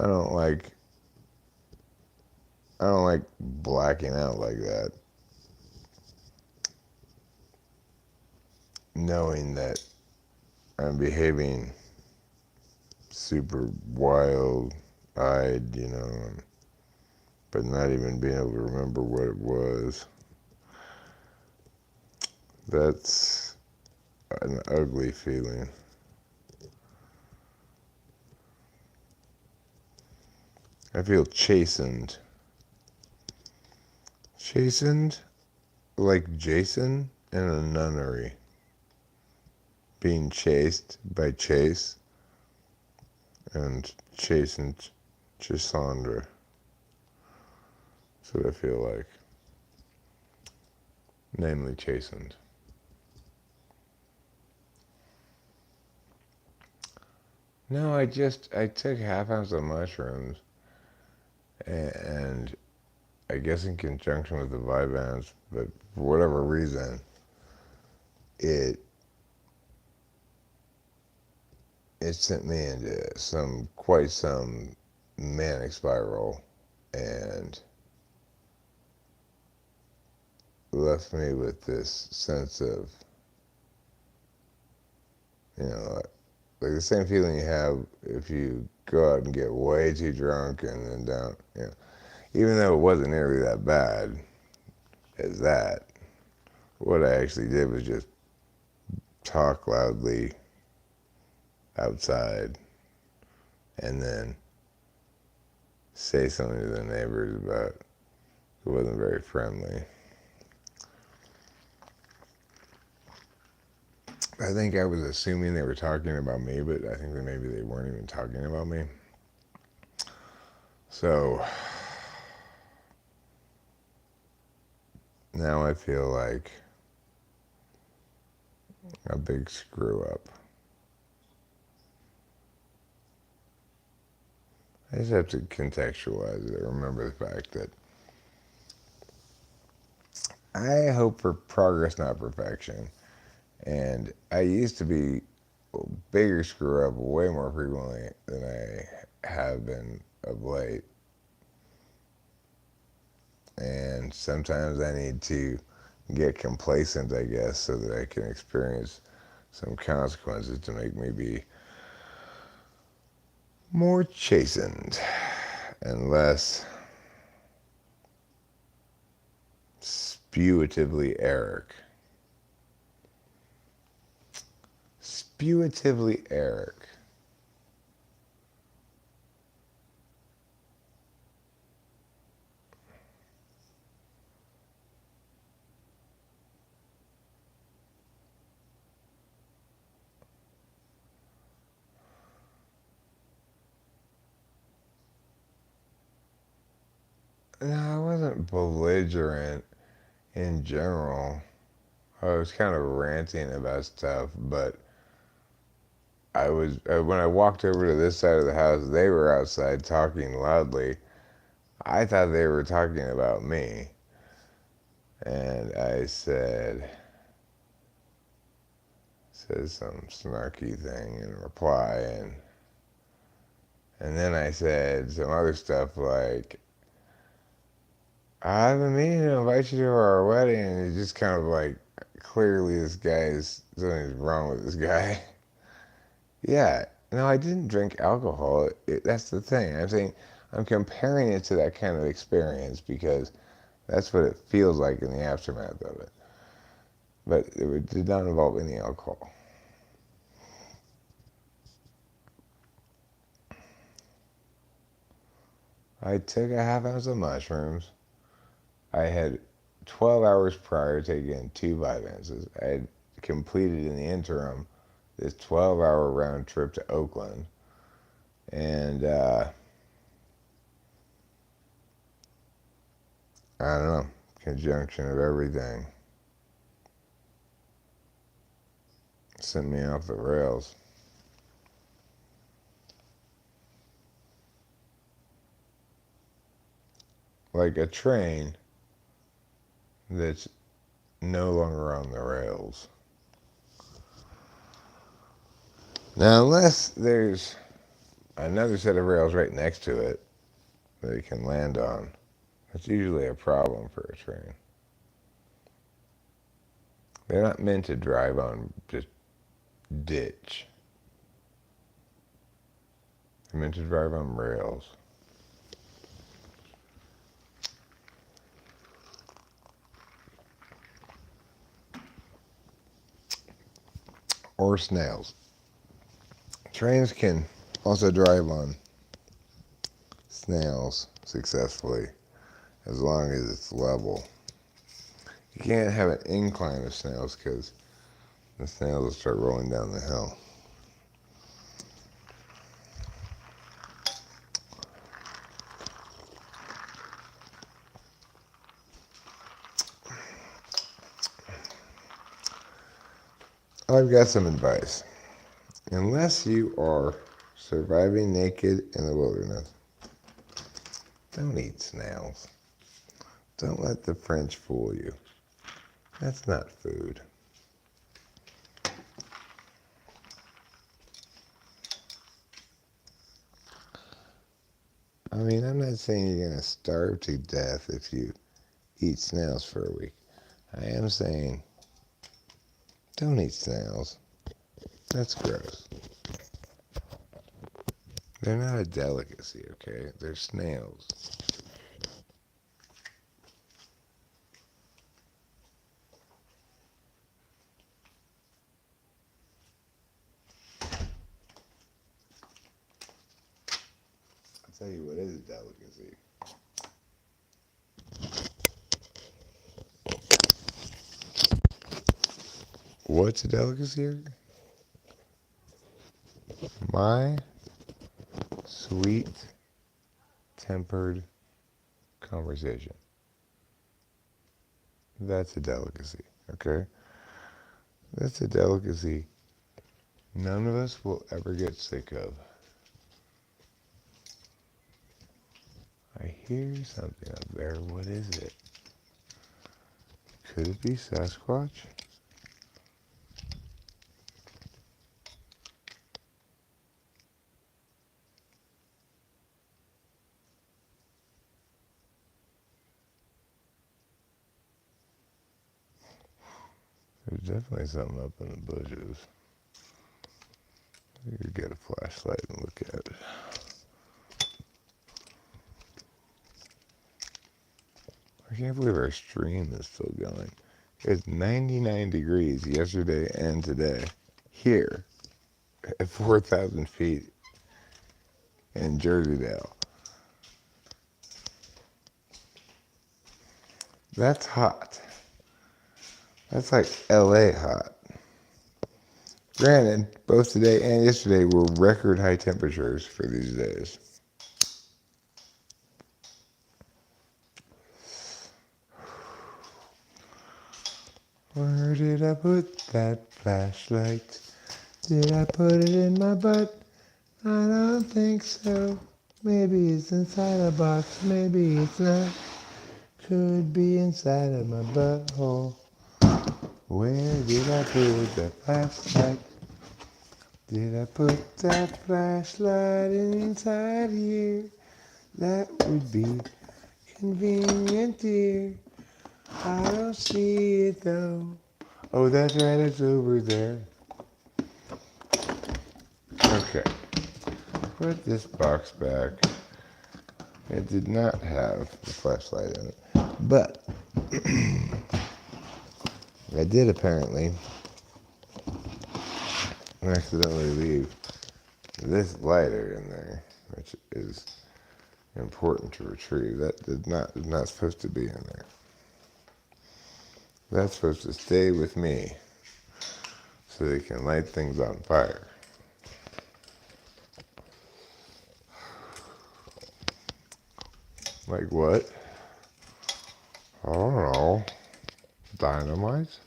S1: I don't like blacking out like that. Knowing that I'm behaving super wild-eyed, but not even being able to remember what it was. That's an ugly feeling. I feel chastened. Chastened like Jason in a nunnery. Being chased by Chase and chastened Chisandra. That's what I feel like. Namely chastened. No, I took half ounce of mushrooms and I guess in conjunction with the Vyvanse, but for whatever reason, it sent me into quite some manic spiral and left me with this sense of, like the same feeling you have if you go out and get way too drunk and then don't, even though it wasn't nearly that bad as that, what I actually did was just talk loudly outside and then say something to the neighbors about it wasn't very friendly. I think I was assuming they were talking about me, but I think that maybe they weren't even talking about me. So now I feel like a big screw up. I just have to contextualize it. Remember the fact that I hope for progress, not perfection. And I used to be a bigger screw up way more frequently than I have been of late. And sometimes I need to get complacent, I guess, so that I can experience some consequences to make me be more chastened and less spuatively Eric. Spuatively Eric. No, I wasn't belligerent in general. I was kind of ranting about stuff, but I was when I walked over to this side of the house, they were outside talking loudly. I thought they were talking about me, and I said some snarky thing in reply, and then I said some other stuff like, I've been meaning to invite you to our wedding, and it's just kind of like, clearly this guy is, something's wrong with this guy. Yeah, no, I didn't drink alcohol. That's the thing. I'm saying I'm comparing it to that kind of experience because that's what it feels like in the aftermath of it. But it did not involve any alcohol. I took a half ounce of mushrooms. I had 12 hours prior taken 2 5 ounces. I had completed in the interim this 12-hour round trip to Oakland. And I don't know, conjunction of everything sent me off the rails. Like a train that's no longer on the rails. Now, unless there's another set of rails right next to it that it can land on, that's usually a problem for a train. They're not meant to drive on just ditch. They're meant to drive on rails. Or snails. Trains can also drive on snails successfully as long as it's level. You can't have an incline of snails because the snails will start rolling down the hill. I've got some advice. Unless you are surviving naked in the wilderness, don't eat snails. Don't let the French fool you. That's not food. I mean, I'm not saying you're going to starve to death if you eat snails for a week. I am saying don't eat snails. That's gross. They're not a delicacy, okay? They're snails. I'll tell you what is a delicacy. What's a delicacy? My sweet-tempered conversation. That's a delicacy, okay? That's a delicacy none of us will ever get sick of. I hear something up there. What is it? Could it be Sasquatch? There's definitely something up in the bushes. You could get a flashlight and look at it. I can't believe our stream is still going. It's 99 degrees yesterday and today. Here, at 4,000 feet in Jersey-Dale. That's hot. That's like LA hot. Granted, both today and yesterday were record high temperatures for these days. Where did I put that flashlight? Did I put it in my butt? I don't think so. Maybe it's inside a box, maybe it's not. Could be inside of my butthole. Where did I put that flashlight? Did I put that flashlight inside here? That would be convenient, dear. I don't see it though. Oh, that's right, it's over there. Okay, put this box back. It did not have the flashlight in it, but I did apparently accidentally leave this lighter in there, which is important to retrieve. That is not supposed to be in there. That's supposed to stay with me so they can light things on fire. Like what? I don't know. Dynamite?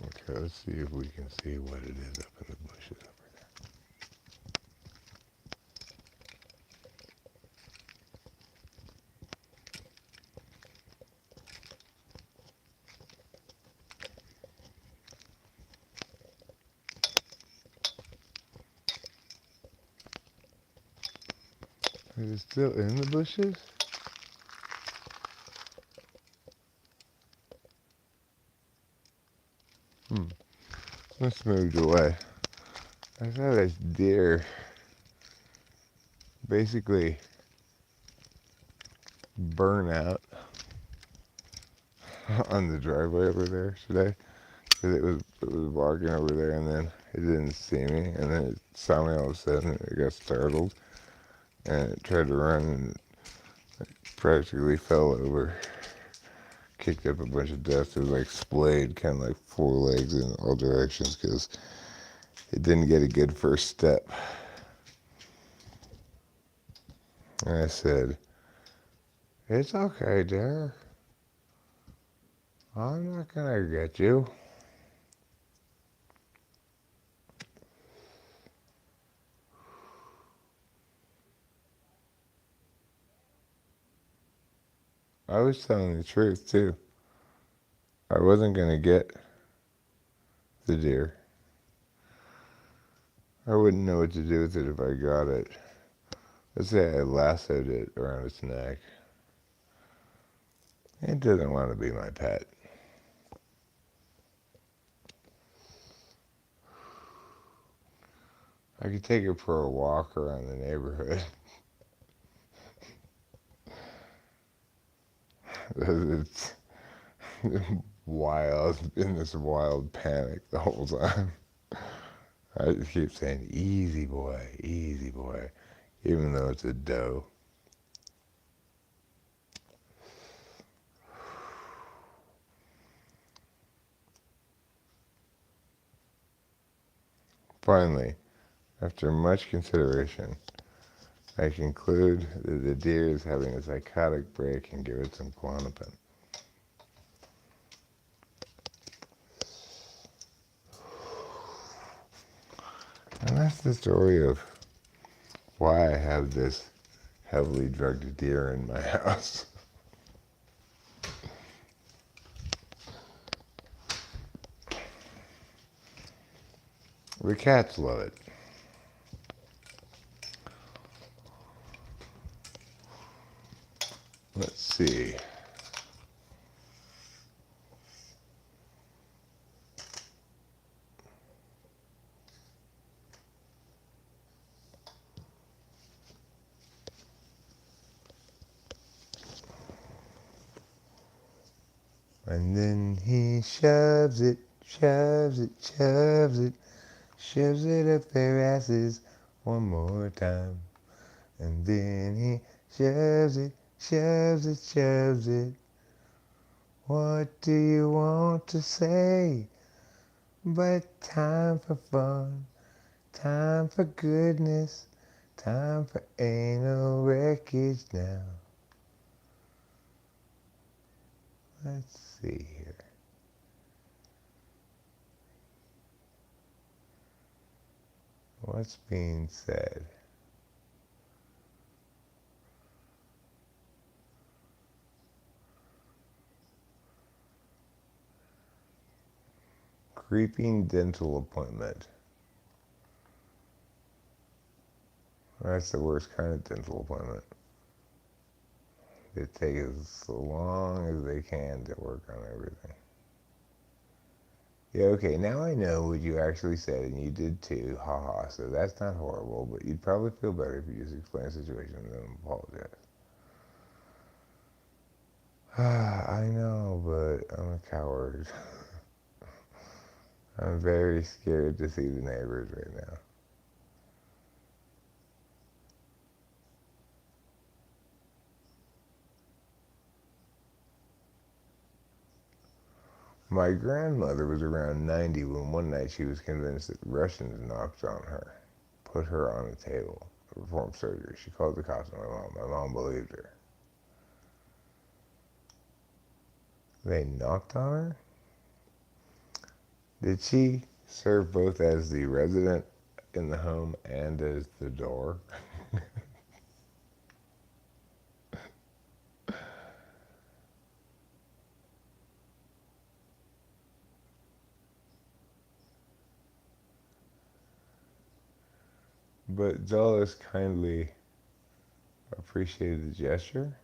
S1: Okay, let's see if we can see what it is up in the bushes over there. Is it still in the bushes? Must have moved away. I saw this deer basically burn out on the driveway over there today. Because it was walking over there and then it didn't see me and then it saw me all of a sudden and it got startled and it tried to run and it practically fell over, kicked up a bunch of dust. It was like splayed, kind of like four legs in all directions because it didn't get a good first step. And I said, "It's okay, dear. I'm not gonna get you." I was telling the truth too. I wasn't gonna get the deer. I wouldn't know what to do with it if I got it. Let's say I lassoed it around its neck. It doesn't want to be my pet. I could take it for a walk around the neighborhood. It's wild, in this wild panic the whole time. I just keep saying, easy boy, even though it's a doe. Finally, after much consideration, I conclude that the deer is having a psychotic break and give it some Klonopin. And that's the story of why I have this heavily drugged deer in my house. The cats love it. Let's see. And then he shoves it, shoves it, shoves it, shoves it up their asses one more time. And then he shoves it, shoves it, shoves it. What do you want to say? But time for fun, time for goodness, time for anal wreckage now. Let's see here. What's being said? Creeping dental appointment. That's the worst kind of dental appointment. They take as long as they can to work on everything. Yeah, okay, now I know what you actually said, and you did too, haha, so that's not horrible, but you'd probably feel better if you just explain the situation and then apologize. I know, but I'm a coward. I'm very scared to see the neighbors right now. My grandmother was around 90 when one night she was convinced that Russians knocked on her, put her on a table, performed surgery. She called the cops on my mom. My mom believed her. They knocked on her? Did she serve both as the resident in the home and as the door? But Dulles kindly appreciated the gesture.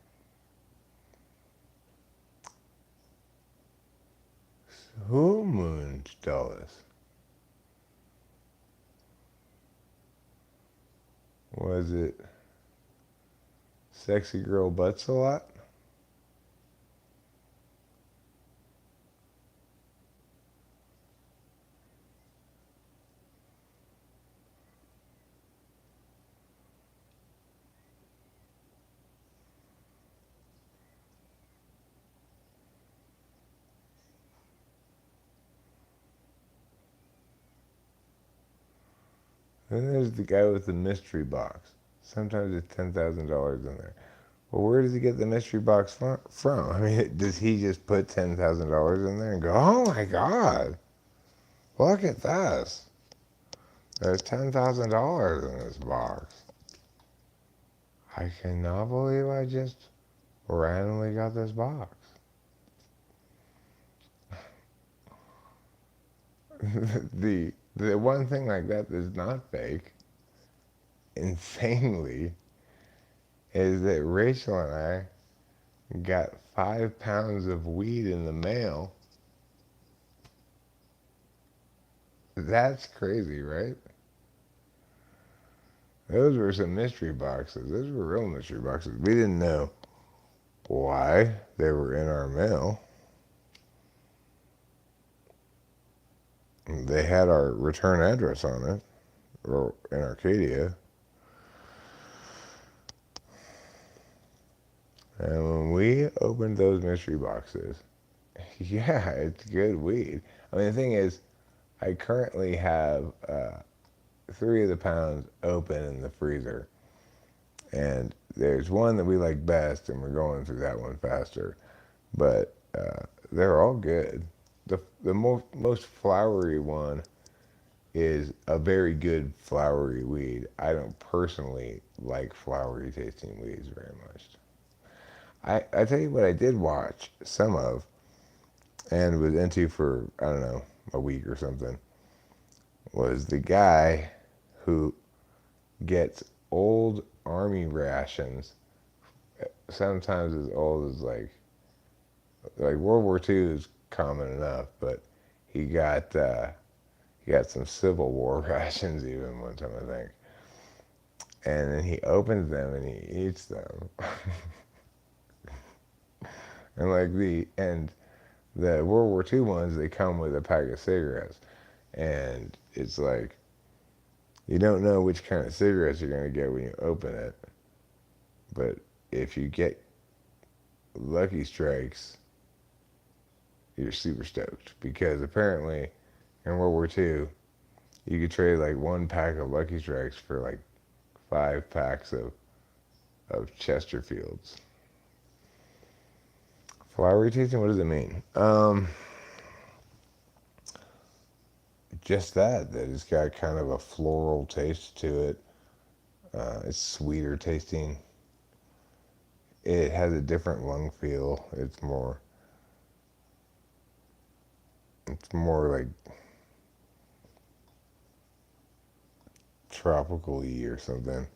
S1: Who mooned Dulles? Was it Sexy Girl Butts a lot? Then there's the guy with the mystery box. Sometimes it's $10,000 in there. Well, where does he get the mystery box from? I mean, does he just put $10,000 in there and go, oh my God, look at this. There's $10,000 in this box. I cannot believe I just randomly got this box. the one thing like that that's not fake, insanely, is that Rachel and I got 5 pounds of weed in the mail. That's crazy, right? Those were some mystery boxes. Those were real mystery boxes. We didn't know why they were in our mail. They had our return address on it, or in Arcadia. And when we opened those mystery boxes, yeah, it's good weed. I mean, the thing is, I currently have 3 of the pounds open in the freezer. And there's one that we like best, and we're going through that one faster. But they're all good. The most flowery one is a very good flowery weed. I don't personally like flowery tasting weeds very much. I tell you what I did watch some of and was into for, I don't know, a week or something, was the guy who gets old army rations, sometimes as old as like World War II is common enough, but he got some Civil War rations even one time, I think. And then he opens them and he eats them. and the World War II ones, they come with a pack of cigarettes, and it's like you don't know which kind of cigarettes you're gonna get when you open it. But if you get Lucky Strikes, you're super stoked because apparently in World War II you could trade like one pack of Lucky Strikes for like 5 packs of Chesterfields. Flowery tasting, what does it mean? Just that it's got kind of a floral taste to it. It's sweeter tasting. It has a different lung feel. It's more like tropical-y or something.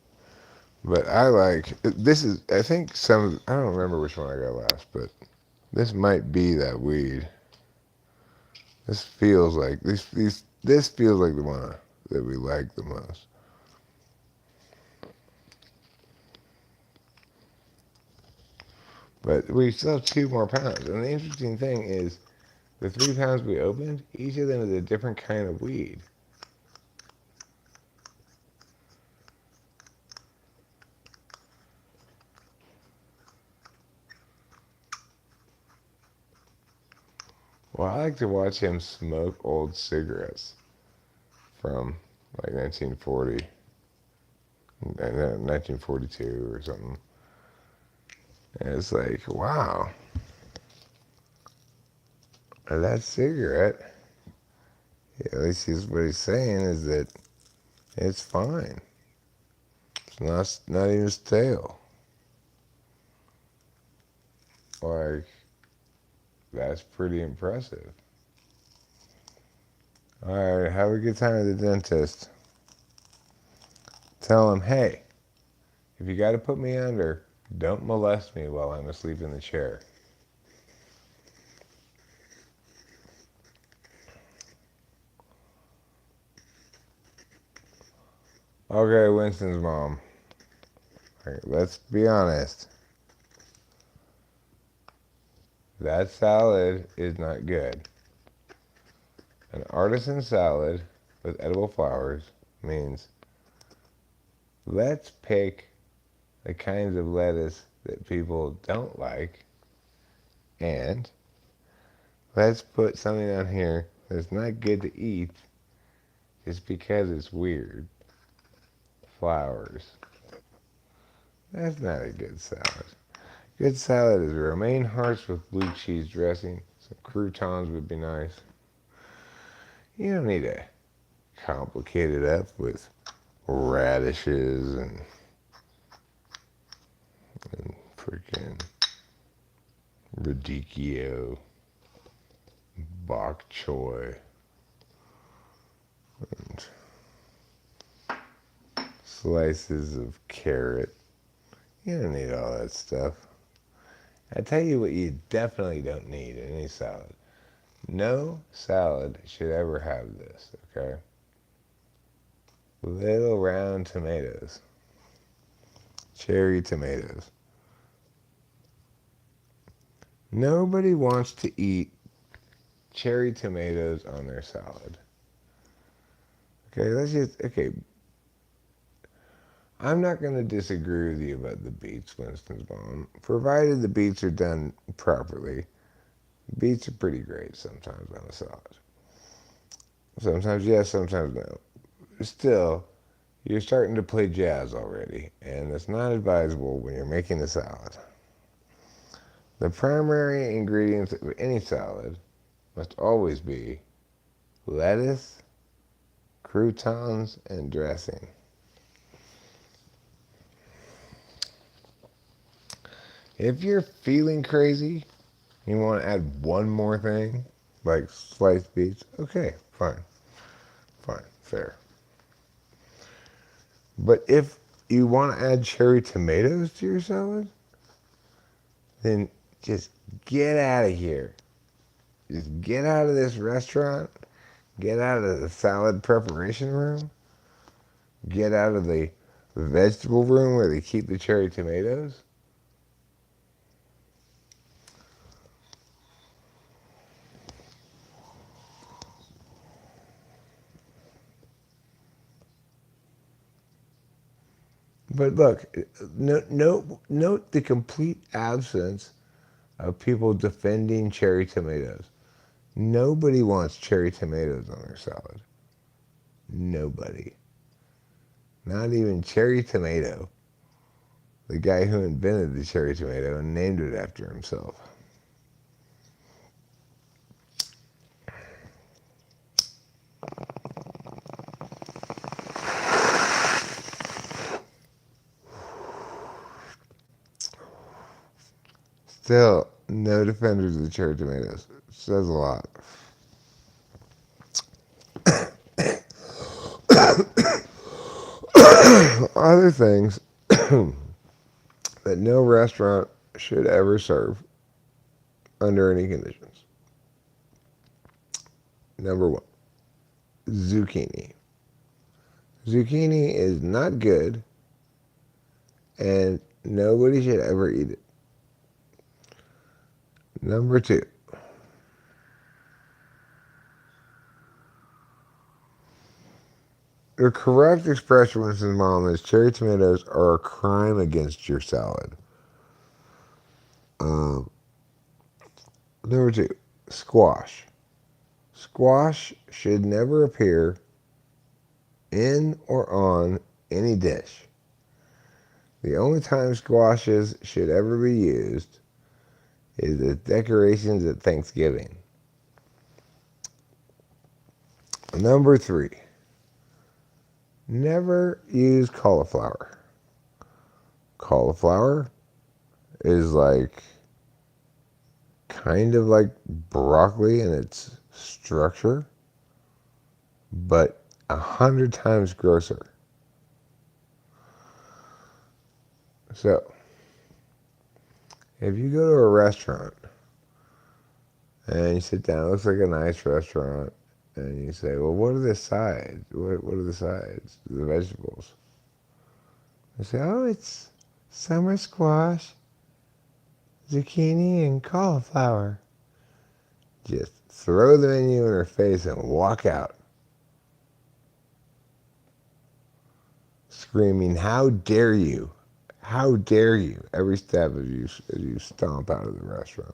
S1: But I think I don't remember which one I got last, but this might be that weed. This feels like this feels like the one that we like the most. But we still have 2 more pounds. And the interesting thing is the 3 pounds we opened, each of them is a different kind of weed. Well, I like to watch him smoke old cigarettes from like 1940, 1942 or something. And it's like, wow, that cigarette, at least what he's saying is that it's fine. It's not even stale. Like, that's pretty impressive. All right, have a good time at the dentist. Tell him, hey, if you got to put me under, don't molest me while I'm asleep in the chair. Okay, Winston's mom. Right, let's be honest. That salad is not good. An artisan salad with edible flowers means let's pick the kinds of lettuce that people don't like, and let's put something on here that's not good to eat just because it's weird. Flowers. That's not a good salad. Good salad is romaine hearts with blue cheese dressing. Some croutons would be nice. You don't need to complicate it up with radishes and freaking radicchio, bok choy, and slices of carrot. You don't need all that stuff. I tell you what you definitely don't need in any salad. No salad should ever have this, okay? Little round tomatoes. Cherry tomatoes. Nobody wants to eat cherry tomatoes on their salad. Okay, I'm not going to disagree with you about the beets, Winston's mom, provided the beets are done properly. Beets are pretty great sometimes on a salad. Sometimes yes, sometimes no. still, you're starting to play jazz already, and it's not advisable when you're making a salad. The primary ingredients of any salad must always be lettuce, croutons, and dressing. If you're feeling crazy, you want to add one more thing, like sliced beets, okay, fine, fair. But if you want to add cherry tomatoes to your salad, then just get out of here. Just get out of this restaurant, get out of the salad preparation room, get out of the vegetable room where they keep the cherry tomatoes. But look, note the complete absence of people defending cherry tomatoes. Nobody wants cherry tomatoes on their salad. Nobody. Not even Cherry Tomato, the guy who invented the cherry tomato and named it after himself. Still, no defenders of the cherry tomatoes. Says a lot. Other things that no restaurant should ever serve under any conditions. Number one, zucchini. Zucchini is not good, and nobody should ever eat it. Number two, the correct expression, Mrs. Mom, is cherry tomatoes are a crime against your salad. Number two, squash. Squash should never appear in or on any dish. The only time squashes should ever be used is as decorations at Thanksgiving. Number three, never use cauliflower. Cauliflower is kind of like broccoli in its structure, but 100 times grosser. So, if you go to a restaurant and you sit down, it looks like a nice restaurant, and you say, well, what are the sides? What are the sides? The vegetables. They say, oh, it's summer squash, zucchini, and cauliflower. Just throw the menu in her face and walk out, screaming, how dare you? How dare you? Every step as you stomp out of the restaurant.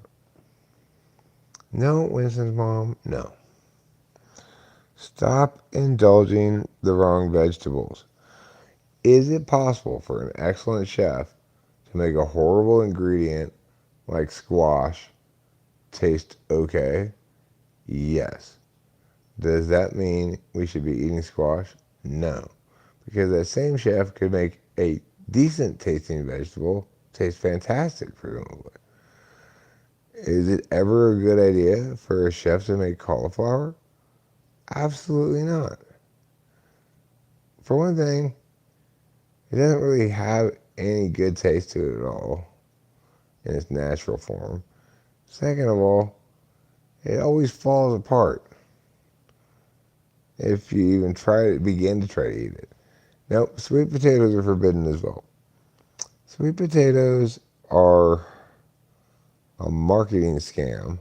S1: No, Winston's mom, no. Stop indulging the wrong vegetables. Is it possible for an excellent chef to make a horrible ingredient like squash taste okay? Yes. Does that mean we should be eating squash? No. Because that same chef could make a decent tasting vegetable taste fantastic, presumably. Is it ever a good idea for a chef to make cauliflower? Absolutely not. For one thing, it doesn't really have any good taste to it at all in its natural form. Second of all, it always falls apart if you even begin to try to eat it. Nope, sweet potatoes are forbidden as well. Sweet potatoes are a marketing scam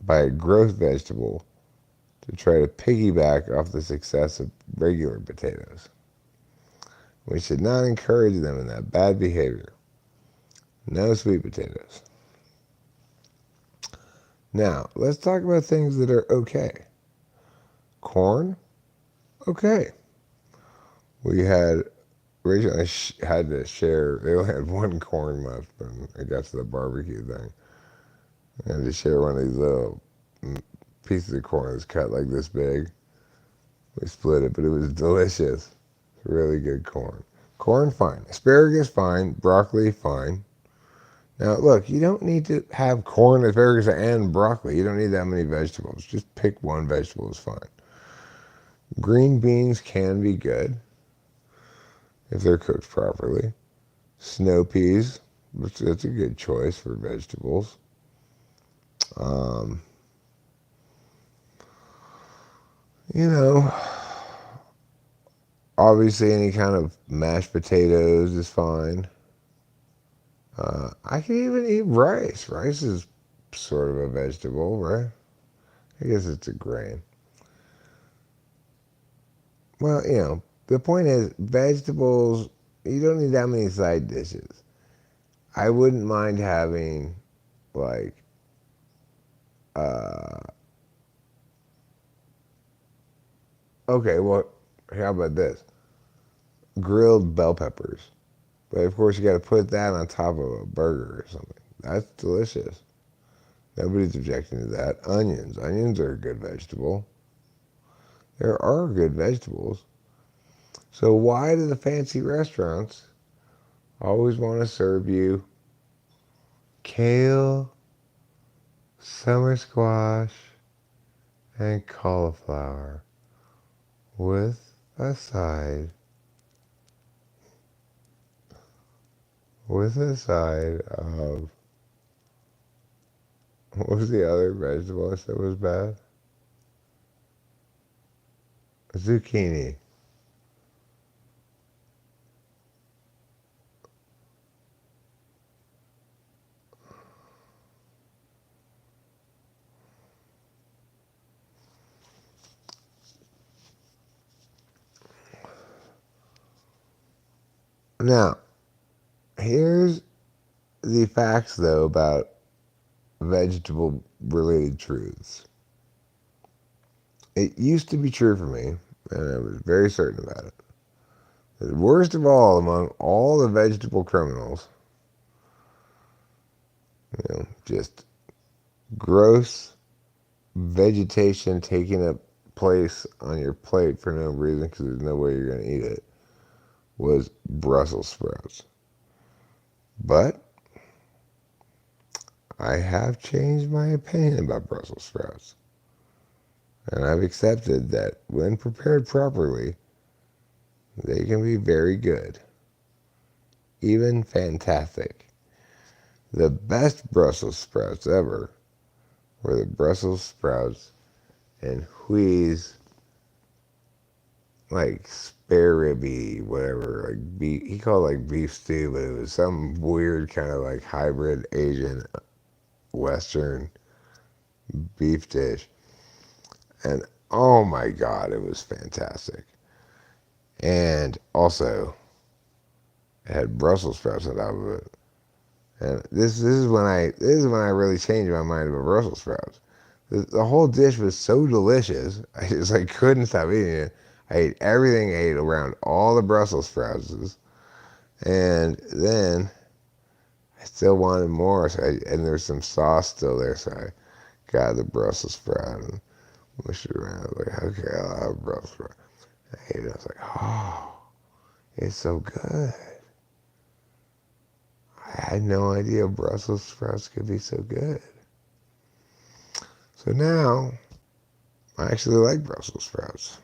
S1: by a growth vegetable to try to piggyback off the success of regular potatoes. We should not encourage them in that bad behavior. No sweet potatoes. Now, let's talk about things that are okay. Corn Okay. We had, Rachel and I had to share, they only had one corn left when it got to the barbecue thing. I had to share one of these little pieces of corn that's cut like this big. We split it, but it was delicious. Really good corn. Corn, fine. Asparagus, fine. Broccoli, fine. Now, look, you don't need to have corn, asparagus, and broccoli. You don't need that many vegetables. Just pick one vegetable is fine. Green beans can be good if they're cooked properly. Snow peas, which that's a good choice for vegetables. Um, you know, obviously any kind of mashed potatoes is fine. I can even eat rice. Rice is sort of a vegetable, right? I guess it's a grain. Well, the point is, vegetables, you don't need that many side dishes. I wouldn't mind having, like, uh, okay, well, how about this? Grilled bell peppers. But of course, you got to put that on top of a burger or something. That's delicious. Nobody's objecting to that. Onions. Onions are a good vegetable. There are good vegetables. So why do the fancy restaurants always want to serve you kale, summer squash, and cauliflower with a side of, what was the other vegetable I said was bad? Zucchini. Now, here's the facts though about vegetable related truths. It used to be true for me, and I was very certain about it. The worst of all among all the vegetable criminals, just gross vegetation taking up place on your plate for no reason because there's no way you're going to eat it, was Brussels sprouts. But I have changed my opinion about Brussels sprouts. And I've accepted that when prepared properly, they can be very good, even fantastic. The best Brussels sprouts ever were the Brussels sprouts and Hui's, like spare ribby, whatever, like beef. He called it like beef stew, but it was some weird kind of like hybrid Asian Western beef dish. And oh my God, it was fantastic. And also, it had Brussels sprouts on top of it. And this is when I really changed my mind about Brussels sprouts. The whole dish was so delicious. I just like couldn't stop eating it. I ate everything. I ate around all the Brussels sprouts, and then I still wanted more. And there's some sauce still there, so I got the Brussels sprout and mushed it around. I was like, okay, I'll have Brussels sprout. I ate it. I was like, oh, it's so good. I had no idea Brussels sprouts could be so good. So now I actually like Brussels sprouts.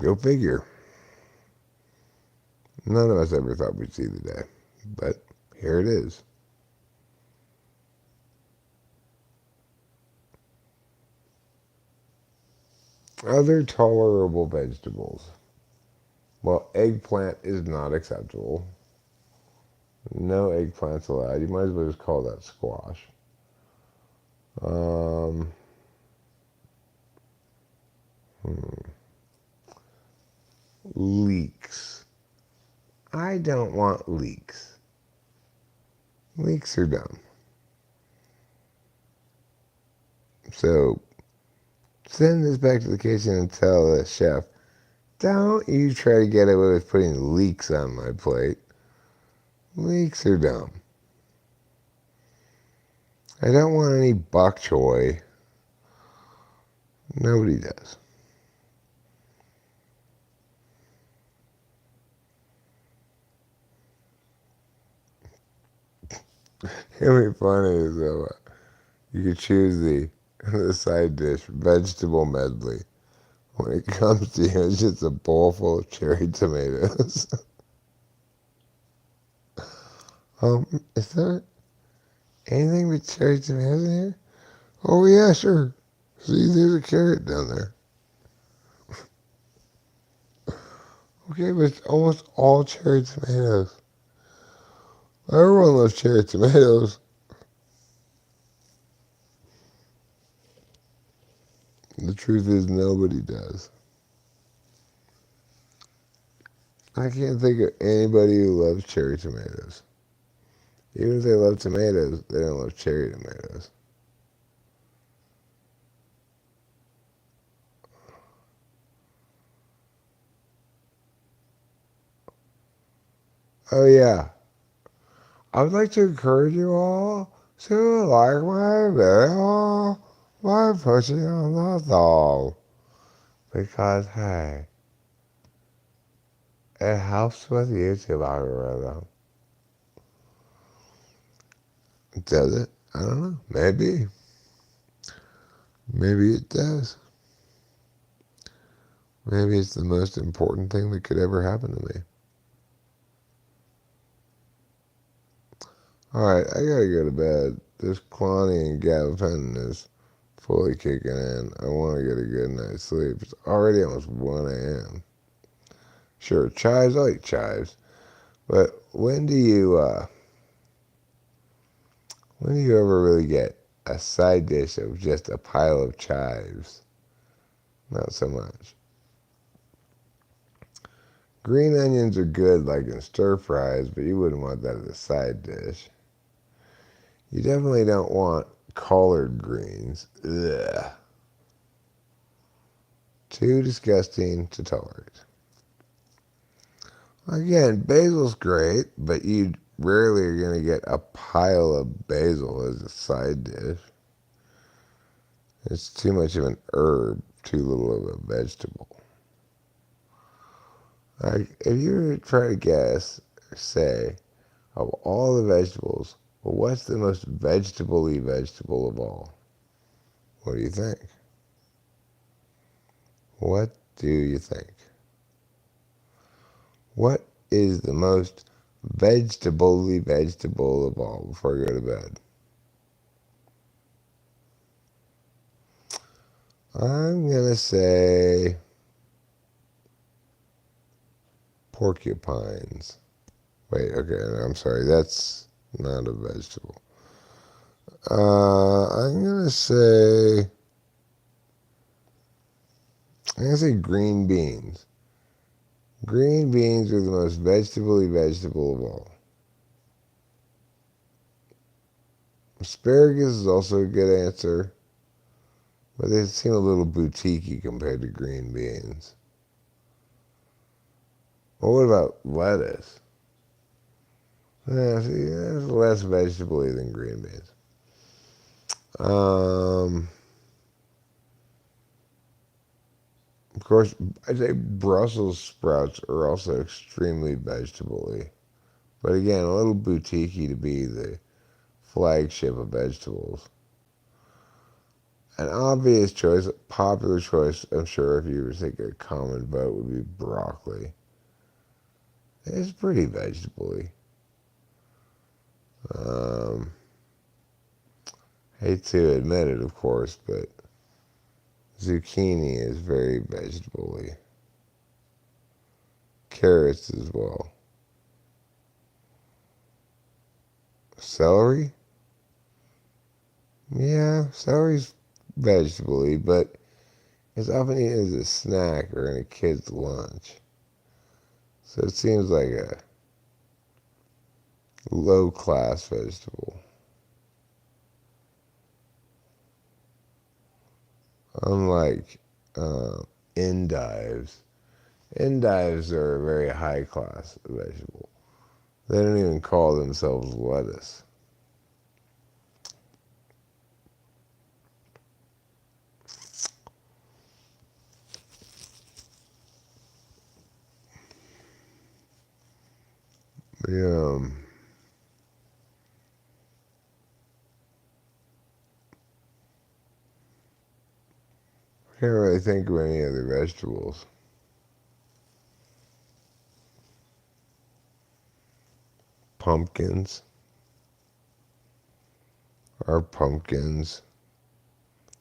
S1: Go figure. None of us ever thought we'd see the day, but here it is. Other tolerable vegetables. Well, eggplant is not acceptable. No eggplants allowed. You might as well just call that squash. Um, Leeks. I don't want leeks. Leeks are dumb. So send this back to the kitchen and tell the chef, don't you try to get away with putting leeks on my plate. Leeks are dumb. I don't want any bok choy. Nobody does. It'd be funny as though you could choose the side dish vegetable medley. When it comes to you, it's just a bowl full of cherry tomatoes. Is there anything but cherry tomatoes in here? Oh yeah, sure. See, there's a carrot down there. Okay, but it's almost all cherry tomatoes. Everyone loves cherry tomatoes. The truth is, nobody does. I can't think of anybody who loves cherry tomatoes. Even if they love tomatoes, they don't love cherry tomatoes. Oh yeah, I would like to encourage you all to like my video by pushing on the thumb. Because hey, it helps with YouTube algorithm. Does it? I don't know. Maybe. Maybe it does. Maybe it's the most important thing that could ever happen to me. Alright, I gotta go to bed. This Clonny and gabapentin is fully kicking in. I want to get a good night's sleep. It's already almost 1 a.m. Sure, chives, I like chives. But when do you ever really get a side dish of just a pile of chives? Not so much. Green onions are good like in stir fries, but you wouldn't want that as a side dish. You definitely don't want collard greens. Ugh. Too disgusting to tolerate. Again, basil's great, but you rarely are going to get a pile of basil as a side dish. It's too much of an herb, too little of a vegetable. If you were to try to guess, or say, of all the vegetables, well, what's the most vegetable-y vegetable of all? What do you think? What do you think? What is the most vegetable-y vegetable of all before I go to bed? I'm going to say porcupines. Wait, okay, I'm sorry, that's not a vegetable. I'm going to say green beans. Green beans are the most vegetable-y vegetable of all. Asparagus is also a good answer, but they seem a little boutiquey compared to green beans. Well, what about lettuce? Yeah, see, that's less vegetable-y than green beans. Of course, I'd say Brussels sprouts are also extremely vegetable-y. But again, a little boutiquey to be the flagship of vegetables. An obvious choice, a popular choice, I'm sure if you were to take a common vote, would be broccoli. It's pretty vegetable-y. Hate to admit it, of course, but zucchini is very vegetable-y. Carrots as well. Celery? Yeah, celery's vegetable-y, but it's often eaten as a snack or in a kid's lunch. So it seems like a low-class vegetable. Unlike endives. Endives are a very high class vegetable. They don't even call themselves lettuce. Yeah, I can't really think of any other vegetables. Pumpkins are pumpkins.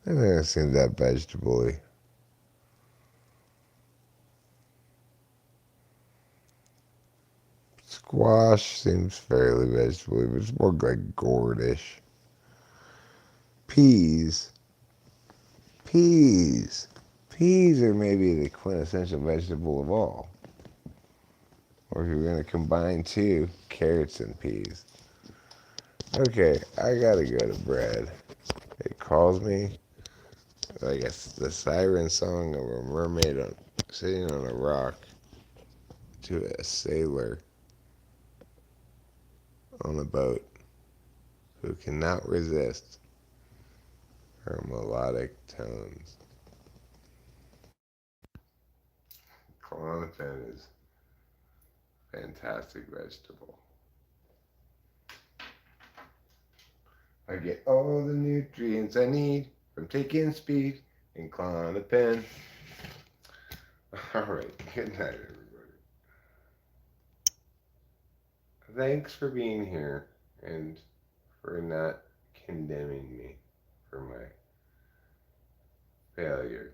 S1: I think I've seen that vegetable-y. Squash seems fairly vegetable, but it's more like gourdish. Peas. Peas. Peas are maybe the quintessential vegetable of all. Or if you're going to combine two, carrots and peas. Okay, I gotta go to bed. It calls me like the siren song of a mermaid sitting on a rock to a sailor on a boat who cannot resist her melodic tones. Clonopin is a fantastic vegetable. I get all the nutrients I need from taking speed and Clonopin. All right, good night, everybody. Thanks for being here and for not condemning me for my failure.